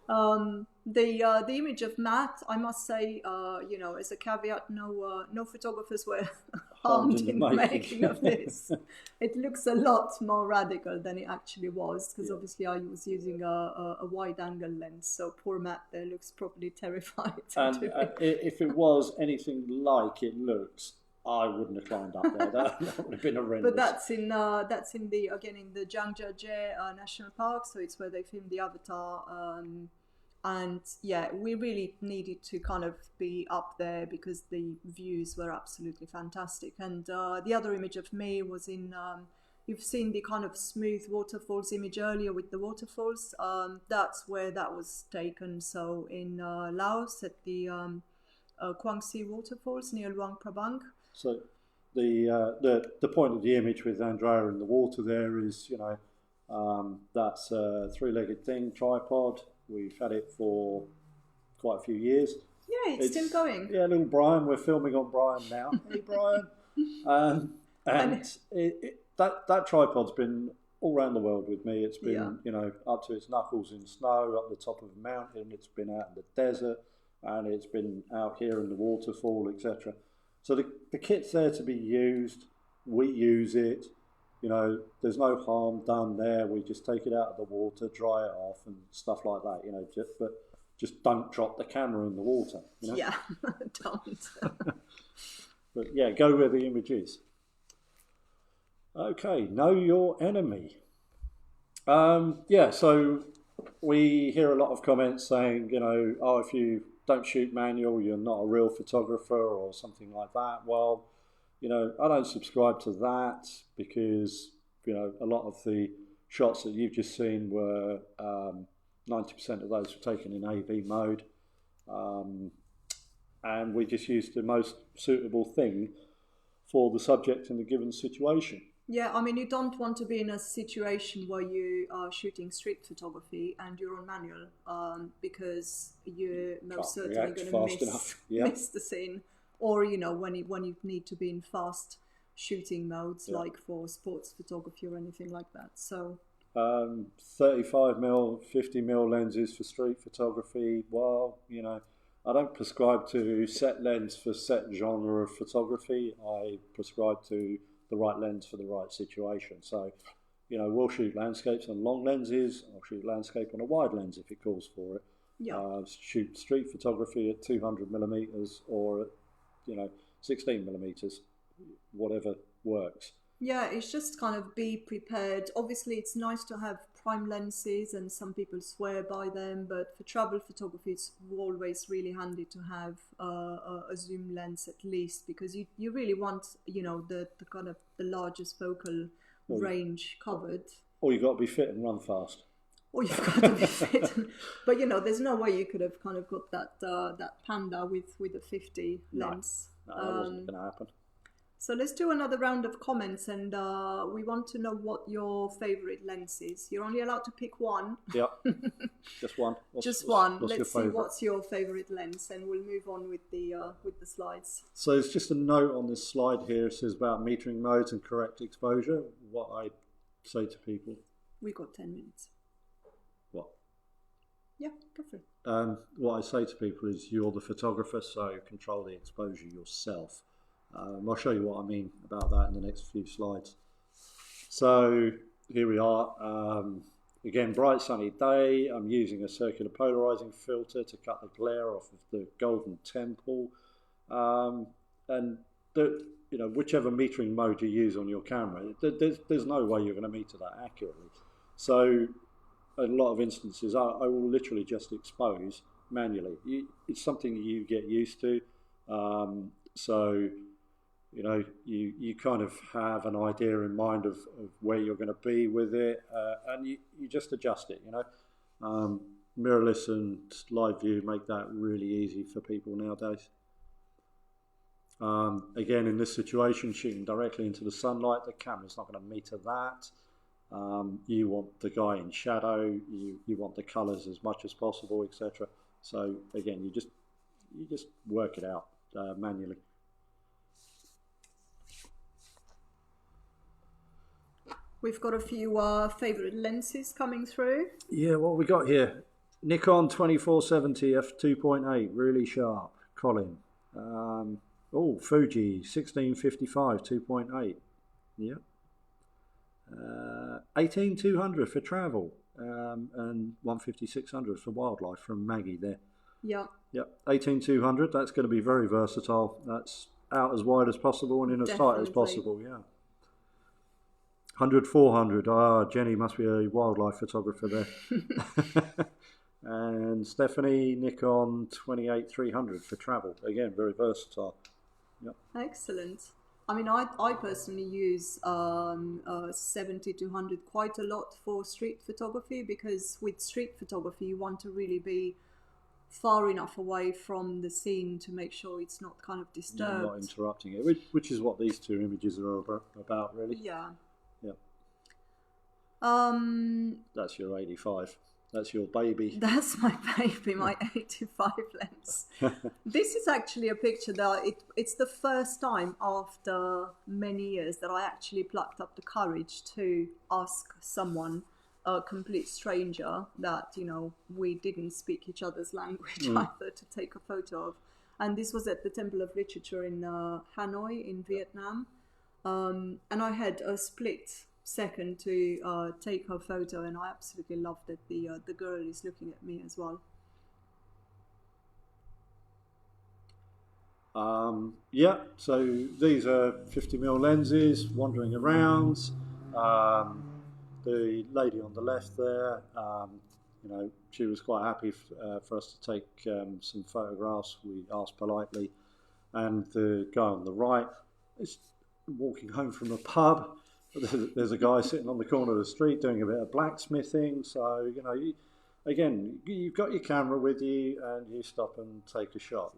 [SPEAKER 1] The image of Matt, I must say, as a caveat, no photographers were harmed in the making of this. It looks a lot more radical than it actually was, because obviously I was using a wide-angle lens, so poor Matt there looks probably terrified.
[SPEAKER 2] And if it was anything like it looks, I wouldn't have climbed up there. That would have been horrendous.
[SPEAKER 1] But that's in the Zhangjiajie National Park, so it's where they filmed the Avatar. And we really needed to kind of be up there because the views were absolutely fantastic. And the other image of me was in, you've seen the kind of smooth waterfalls image earlier with the waterfalls. That's where that was taken. So in Laos at the Kwangsi waterfalls near Luang Prabang.
[SPEAKER 2] So the point of the image with Andrea in the water there is, that's a three-legged thing, tripod. We've had it for quite a few years.
[SPEAKER 1] Yeah, it's still going.
[SPEAKER 2] Yeah, little Brian. We're filming on Brian now. Hey, Brian. And that tripod's been all around the world with me. It's been, up to its knuckles in snow, up the top of a mountain. It's been out in the desert, and it's been out here in the waterfall, etc. So the kit's there to be used. We use it. You know, there's no harm done there. We just take it out of the water, dry it off, and stuff like that. You know, but just don't drop the camera in the water. You know?
[SPEAKER 1] Yeah, don't.
[SPEAKER 2] But yeah, go where the image is. Okay, know your enemy. Yeah, so we hear a lot of comments saying, you know, oh, if you don't shoot manual, you're not a real photographer or something like that. Well, you know, I don't subscribe to that because, you know, a lot of the shots that you've just seen were 90% of those were taken in AV mode. And we just used the most suitable thing for the subject in the given situation.
[SPEAKER 1] Yeah, I mean, you don't want to be in a situation where you are shooting street photography and you're on manual, because you're most certainly going to miss the scene. Or, you know, when you need to be in fast shooting modes, like for sports photography or anything like that. So
[SPEAKER 2] 35mm, 50mm lenses for street photography. Well, you know, I don't prescribe to set lens for set genre of photography. I prescribe to the right lens for the right situation. So, you know, we'll shoot landscapes on long lenses. I'll shoot landscape on a wide lens if it calls for it.
[SPEAKER 1] Yeah.
[SPEAKER 2] Shoot street photography at 200mm or at, you know, 16mm, whatever works.
[SPEAKER 1] Yeah, it's just kind of be prepared. Obviously, it's nice to have prime lenses, and some people swear by them. But for travel photography, it's always really handy to have a zoom lens at least, because you really want, you know, the kind of the largest focal range covered.
[SPEAKER 2] Or you've got to be fit and run fast.
[SPEAKER 1] Or you've got to be fit. But you know, there's no way you could have kind of got that Panda with a 50 lens.
[SPEAKER 2] No, that wasn't going to happen.
[SPEAKER 1] So let's do another round of comments, and we want to know what your favorite lens is. You're only allowed to pick one.
[SPEAKER 2] Yeah, just one.
[SPEAKER 1] Just one. Let's see what's your favorite lens, and we'll move on with the slides.
[SPEAKER 2] So it's just a note on this slide here. It says about metering modes and correct exposure. What I say to people.
[SPEAKER 1] We've got 10 minutes.
[SPEAKER 2] What?
[SPEAKER 1] Yeah, go for it.
[SPEAKER 2] What I say to people is you're the photographer, so control the exposure yourself. I'll show you what I mean about that in the next few slides. So here we are. Again, bright sunny day. I'm using a circular polarizing filter to cut the glare off of the golden temple. And you know, whichever metering mode you use on your camera, there's no way you're going to meter that accurately. So in a lot of instances, I will literally just expose manually. It's something that you get used to. So you know, you kind of have an idea in mind of where you're going to be with it, and you just adjust it, you know. Mirrorless and live view make that really easy for people nowadays. Again, in this situation, shooting directly into the sunlight, the camera's not going to meter that. You want the guy in shadow, you want the colours as much as possible, etc. So again, you just work it out manually.
[SPEAKER 1] We've got a few favourite lenses coming through.
[SPEAKER 2] Yeah, what we got here? Nikon 2470 f2.8, really sharp. Colin. Fuji 1655 2.8. Yeah. 18200 for travel, and 15600 for wildlife from Maggie there.
[SPEAKER 1] Yeah.
[SPEAKER 2] Yep. 18200. That's going to be very versatile. That's out as wide as possible and in as tight as possible. Yeah. 100-400. Jenny must be a wildlife photographer there. And Stephanie, Nikon 28-300 for travel. Again, very versatile. Yep.
[SPEAKER 1] Excellent. I mean, I personally use 70-100 quite a lot for street photography, because with street photography you want to really be far enough away from the scene to make sure it's not kind of disturbed.
[SPEAKER 2] Not interrupting it, which is what these two images are about, really.
[SPEAKER 1] Yeah.
[SPEAKER 2] Yep. That's your 85. That's your baby.
[SPEAKER 1] That's my baby, my 85 lens. This is actually a picture that it's the first time after many years that I actually plucked up the courage to ask someone, a complete stranger that, you know, we didn't speak each other's language either, to take a photo of. and this was at the Temple of Literature in Hanoi in Vietnam. And I had a split second to take her photo, and I absolutely love that the girl is looking at me as well.
[SPEAKER 2] Yeah, so these are 50mm lenses wandering around. Um, the lady on the left there, she was quite happy for us to take some photographs. We asked politely, and the guy on the right is walking home from a pub. There's a guy sitting on the corner of the street doing a bit of blacksmithing. So again, you've got your camera with you, and you stop and take a shot.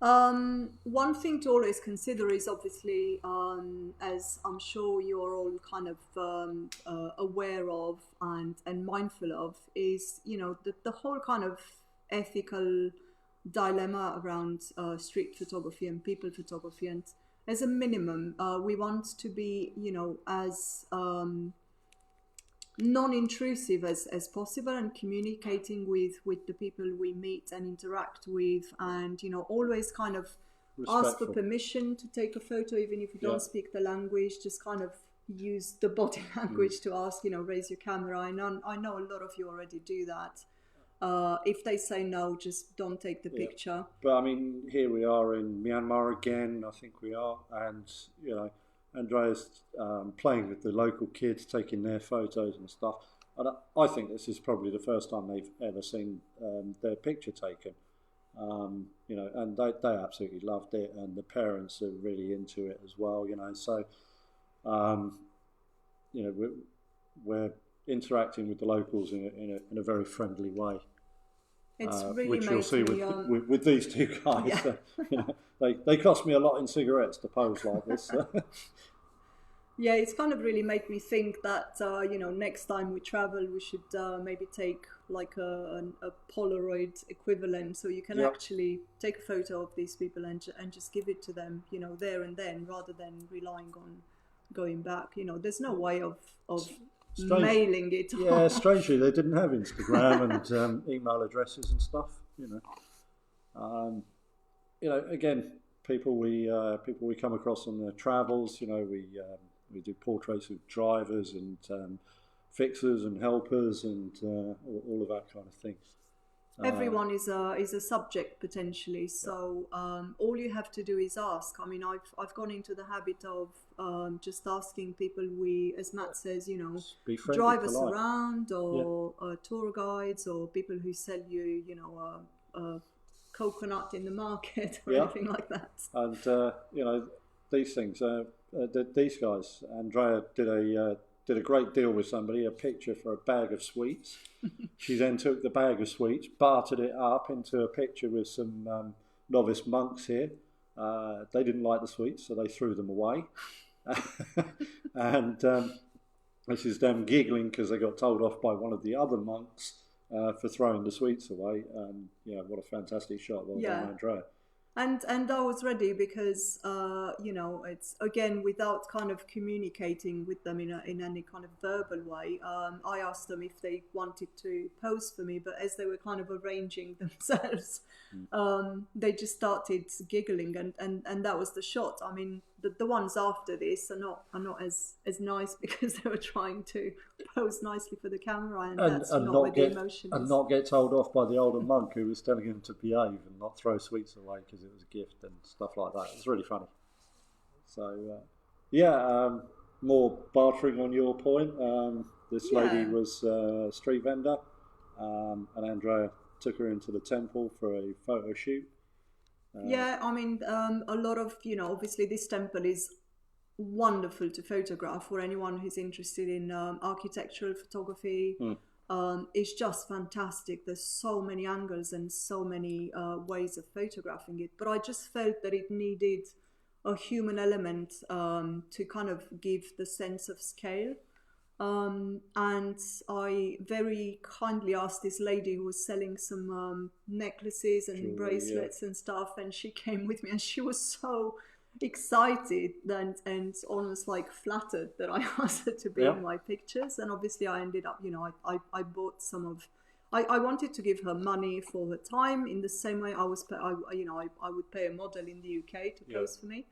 [SPEAKER 1] One thing to always consider is obviously, as I'm sure you're all kind of aware of and mindful of, is the whole kind of ethical dilemma around street photography and people photography. And as a minimum, we want to be as non-intrusive as possible, and communicating with the people we meet and interact with, and always kind of ask for permission to take a photo, even if you don't speak the language. Just kind of use the body language to ask, raise your camera. I know a lot of you already do that. If they say no, just don't take the picture.
[SPEAKER 2] But I mean, here we are in Myanmar again, I think we are, and Andrea's playing with the local kids, taking their photos and stuff. And I think this is probably the first time they've ever seen their picture taken. And they absolutely loved it, and the parents are really into it as well. So we're interacting with the locals in a very friendly way.
[SPEAKER 1] It's really
[SPEAKER 2] which you'll see
[SPEAKER 1] me,
[SPEAKER 2] with these two guys. They cost me a lot in cigarettes to pose like this.
[SPEAKER 1] Yeah, it's kind of really made me think that next time we travel, we should maybe take like a Polaroid equivalent, so you can actually take a photo of these people and just give it to them, there and then, rather than relying on going back. There's no way of mailing it.
[SPEAKER 2] Yeah, strangely, they didn't have Instagram and email addresses and stuff. Again, people we come across on their travels. We do portraits of drivers and fixers and helpers and all of that kind of thing.
[SPEAKER 1] Everyone is a subject potentially, so all you have to do is ask. I mean, I've gone into the habit of just asking people, as Matt says, drive us around, or tour guides, or people who sell you, a coconut in the market or anything like that.
[SPEAKER 2] And these things, these guys, Andrea did a great deal with somebody, a picture for a bag of sweets. She then took the bag of sweets, bartered it up into a picture with some novice monks here. They didn't like the sweets, so they threw them away. And this is them giggling because they got told off by one of the other monks for throwing the sweets away. What a fantastic shot. Well done, Andrea.
[SPEAKER 1] And I was ready because it's again without kind of communicating with them in any kind of verbal way. I asked them if they wanted to pose for me, but as they were kind of arranging themselves, they just started giggling, and that was the shot. I mean, the ones after this are not as nice because they were trying to pose nicely for the camera, and that's not where the emotion is.
[SPEAKER 2] And not get told off by the older monk who was telling him to behave and not throw sweets away because it was a gift and stuff like that. It was really funny. So, more bartering on your point. This lady was a street vendor, and Andrea took her into the temple for a photo shoot.
[SPEAKER 1] I mean, a lot of, obviously this temple is wonderful to photograph for anyone who's interested in architectural photography. It's just fantastic. There's so many angles and so many ways of photographing it. But I just felt that it needed a human element to kind of give the sense of scale. And I very kindly asked this lady who was selling some necklaces and jewelry, bracelets and stuff, and she came with me, and she was so excited and almost like flattered that I asked her to be in my pictures. And obviously I ended up, I bought some I wanted to give her money for her time in the same way I would pay a model in the UK to
[SPEAKER 2] Yeah.
[SPEAKER 1] pose for me.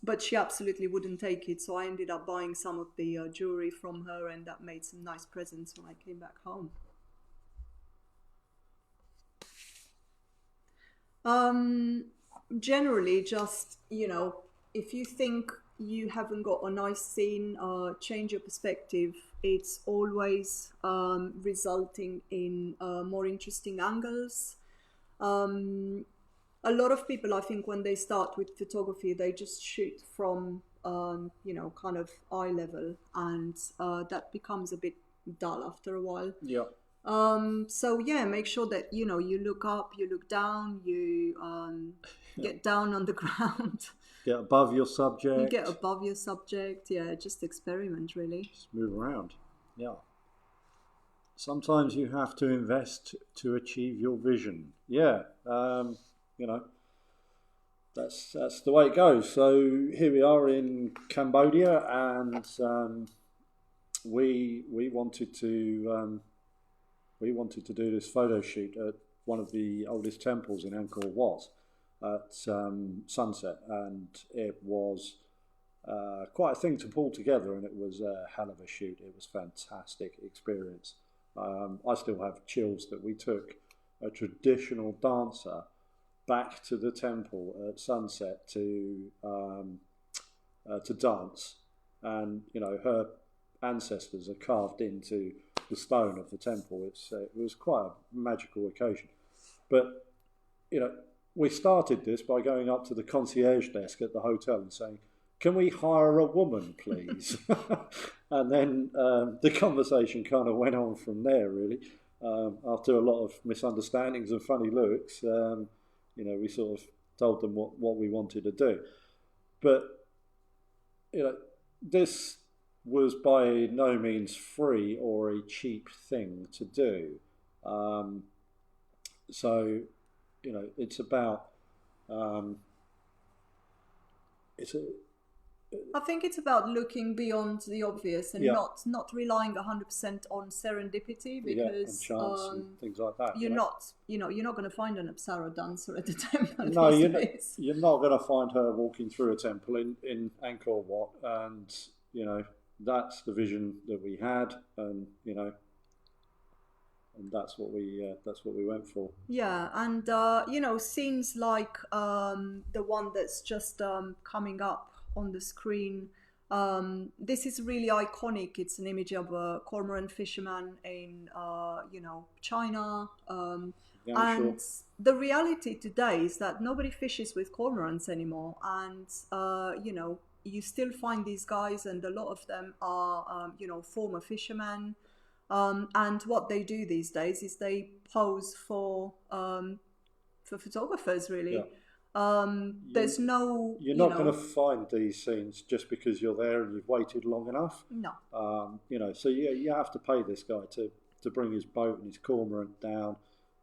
[SPEAKER 1] But she absolutely wouldn't take it, so I ended up buying some of the jewelry from her, and that made some nice presents when I came back home. Um, Generally, just if you think you haven't got a nice scene, change your perspective. It's always resulting in more interesting angles. Um, a lot of people, I think, when they start with photography, they just shoot from kind of eye level, and that becomes a bit dull after a while.
[SPEAKER 2] Yeah.
[SPEAKER 1] So yeah, make sure that you look up, you look down, you
[SPEAKER 2] Yeah.
[SPEAKER 1] get down on the ground,
[SPEAKER 2] Get above your
[SPEAKER 1] you get
[SPEAKER 2] subject.
[SPEAKER 1] above your subject. Yeah, just experiment really.
[SPEAKER 2] Just move around. Yeah. Sometimes you have to invest to achieve your vision. Yeah. You know, that's the way it goes. So here we are in Cambodia, and we wanted to do this photo shoot at one of the oldest temples in Angkor Wat at sunset, and it was quite a thing to pull together, and it was a hell of a shoot. It was a fantastic experience. I still have chills that we took a traditional dancer back to the temple at sunset to dance, and her ancestors are carved into the stone of the temple. It was quite a magical occasion. But you know, we started this by going up to the concierge desk at the hotel and saying, "Can we hire a woman, please?" And then the conversation kind of went on from there. Really, after a lot of misunderstandings and funny looks, we sort of told them what we wanted to do. But this was by no means free or a cheap thing to do. Um, so, it's about it's a
[SPEAKER 1] I think it's about looking beyond the obvious and
[SPEAKER 2] yeah,
[SPEAKER 1] not relying 100% on serendipity,
[SPEAKER 2] yeah, and
[SPEAKER 1] because
[SPEAKER 2] chance and things like that.
[SPEAKER 1] you're not going to find an Apsara dancer at the temple
[SPEAKER 2] No,
[SPEAKER 1] these days.
[SPEAKER 2] you're not going to find her walking through a temple in Angkor Wat, and that's the vision that we had, and that's what we went for.
[SPEAKER 1] Yeah, and scenes like the one that's just coming up on the screen. This is really iconic. It's an image of a cormorant fisherman in China.
[SPEAKER 2] Yeah, sure.
[SPEAKER 1] And the reality today is that nobody fishes with cormorants anymore, and you still find these guys, and a lot of them are former fishermen. And what they do these days is they pose for photographers.
[SPEAKER 2] Yeah.
[SPEAKER 1] Really,
[SPEAKER 2] You,
[SPEAKER 1] there's no,
[SPEAKER 2] you're not going to find these scenes just because you're there and you've waited long enough.
[SPEAKER 1] no.
[SPEAKER 2] So you have to pay this guy to bring his boat and his cormorant down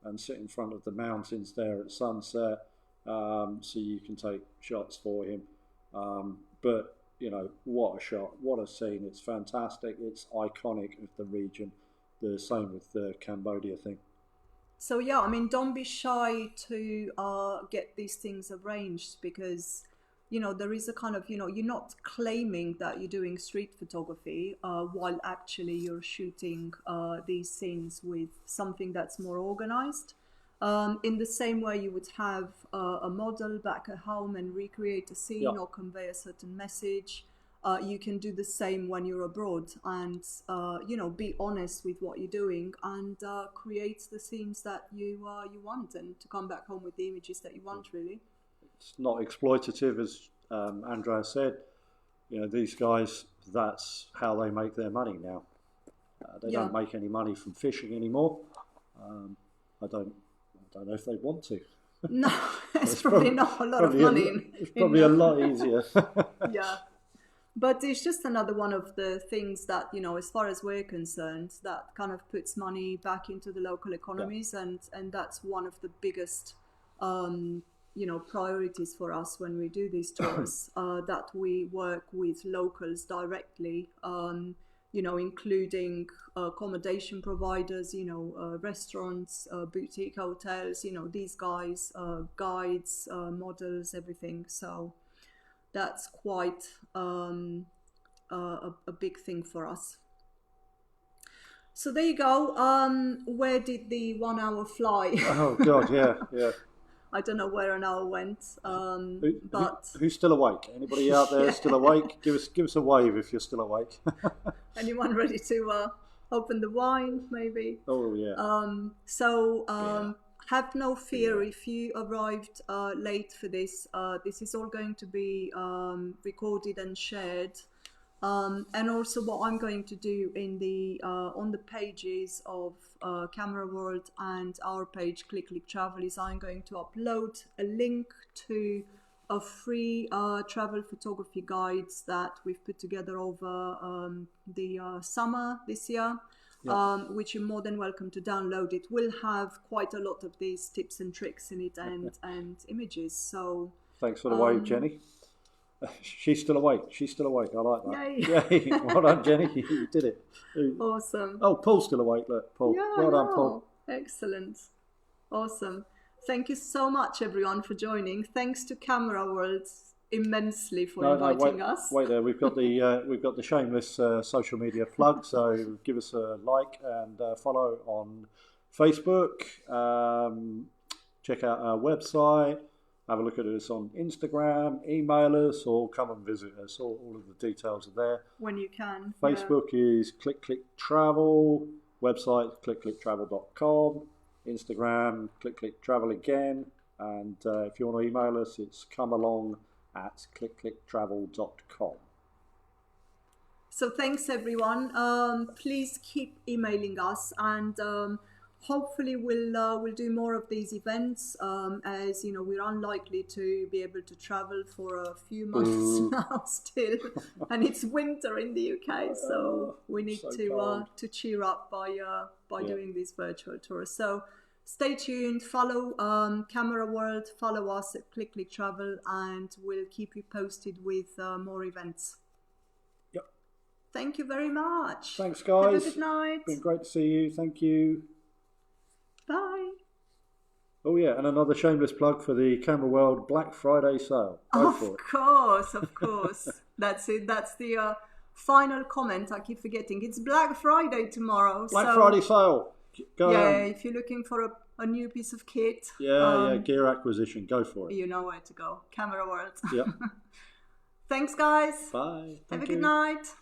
[SPEAKER 2] and sit in front of the mountains there at sunset, so you can take shots for him. But what a shot, what a scene! It's fantastic. It's iconic of the region. The same with the Cambodia thing.
[SPEAKER 1] So yeah, I mean, don't be shy to get these things arranged, because there is a kind of you're not claiming that you're doing street photography while actually you're shooting these scenes with something that's more organized. In the same way you would have a model back at home and recreate a
[SPEAKER 2] Yeah,
[SPEAKER 1] scene or convey a certain message. You can do the same when you're abroad, and be honest with what you're doing, and create the scenes that you want, and to come back home with the images that you want. Really,
[SPEAKER 2] it's not exploitative, as Andrea said. These guys, that's how they make their money now. They
[SPEAKER 1] yeah.
[SPEAKER 2] don't make any money from fishing anymore. Um, I don't know if they want to.
[SPEAKER 1] No, it's
[SPEAKER 2] It's
[SPEAKER 1] probably not a lot of
[SPEAKER 2] probably
[SPEAKER 1] money
[SPEAKER 2] it's
[SPEAKER 1] in
[SPEAKER 2] probably a lot easier.
[SPEAKER 1] yeah. But it's just another one of the things that, as far as we're concerned, that kind of puts money back into the local
[SPEAKER 2] Yeah,
[SPEAKER 1] economies, and that's one of the biggest, priorities for us when we do these tours. That we work with locals directly, including accommodation providers, restaurants, boutique hotels, these guys, guides, models, everything. So that's quite a big thing for us. So there you go. Where did the 1 hour fly?
[SPEAKER 2] Oh God, yeah, yeah.
[SPEAKER 1] I don't know where an hour went, but
[SPEAKER 2] Who's still awake? Anybody out there still awake? Give us a wave if you're still awake.
[SPEAKER 1] anyone ready to open the wine, maybe?
[SPEAKER 2] Oh yeah.
[SPEAKER 1] Have no fear if you arrived late for this. This is all going to be recorded and shared. And also, what I'm going to do in the on the pages of Camera World and our page Click Click Travel is I'm going to upload a link to a free travel photography guides that we've put together over the summer this year. Yep. Which you're more than welcome to download. It will have quite a lot of these tips and tricks in it and images. So
[SPEAKER 2] thanks for the wave, Jenny. She's still awake. She's still awake. I like that.
[SPEAKER 1] Yay.
[SPEAKER 2] Yay. Well done, Jenny. You did it.
[SPEAKER 1] Awesome.
[SPEAKER 2] Oh, Paul's still awake. Look, Paul.
[SPEAKER 1] Yeah,
[SPEAKER 2] well done, Paul.
[SPEAKER 1] Excellent. Awesome. Thank you so much, everyone, for joining. Thanks to Camera World immensely for inviting us.
[SPEAKER 2] Wait there. We've got the shameless social media plug. So give us a like and follow on Facebook. Check out our website. Have a look at us on Instagram, email us, or come and visit us. All of the details are there.
[SPEAKER 1] When you can.
[SPEAKER 2] Facebook is Click Click Travel. Website, clickclicktravel.com. Instagram, Click Click Travel again. And if you want to email us, it's comealong@clickclicktravel.com.
[SPEAKER 1] So thanks, everyone. Please keep emailing us, and hopefully we'll do more of these events, as we're unlikely to be able to travel for a few months now still, and it's winter in the UK, so we need to cheer up by doing these virtual tours. So stay tuned, follow Camera World, follow us at Click Click Travel, and we'll keep you posted with more events.
[SPEAKER 2] Yep.
[SPEAKER 1] Thank you very much.
[SPEAKER 2] Thanks, guys.
[SPEAKER 1] Have a good night.
[SPEAKER 2] It's been great to see you. Thank you.
[SPEAKER 1] Bye.
[SPEAKER 2] Oh yeah, and another shameless plug for the Camera World Black Friday sale.
[SPEAKER 1] Of course. That's it. That's the final comment. I keep forgetting. It's Black Friday tomorrow.
[SPEAKER 2] Black Friday sale. Go
[SPEAKER 1] if you're looking for a new piece of kit.
[SPEAKER 2] Gear acquisition. Go for it.
[SPEAKER 1] You know where to go. Camera World.
[SPEAKER 2] Yep.
[SPEAKER 1] Thanks, guys.
[SPEAKER 2] Bye.
[SPEAKER 1] Have a good night.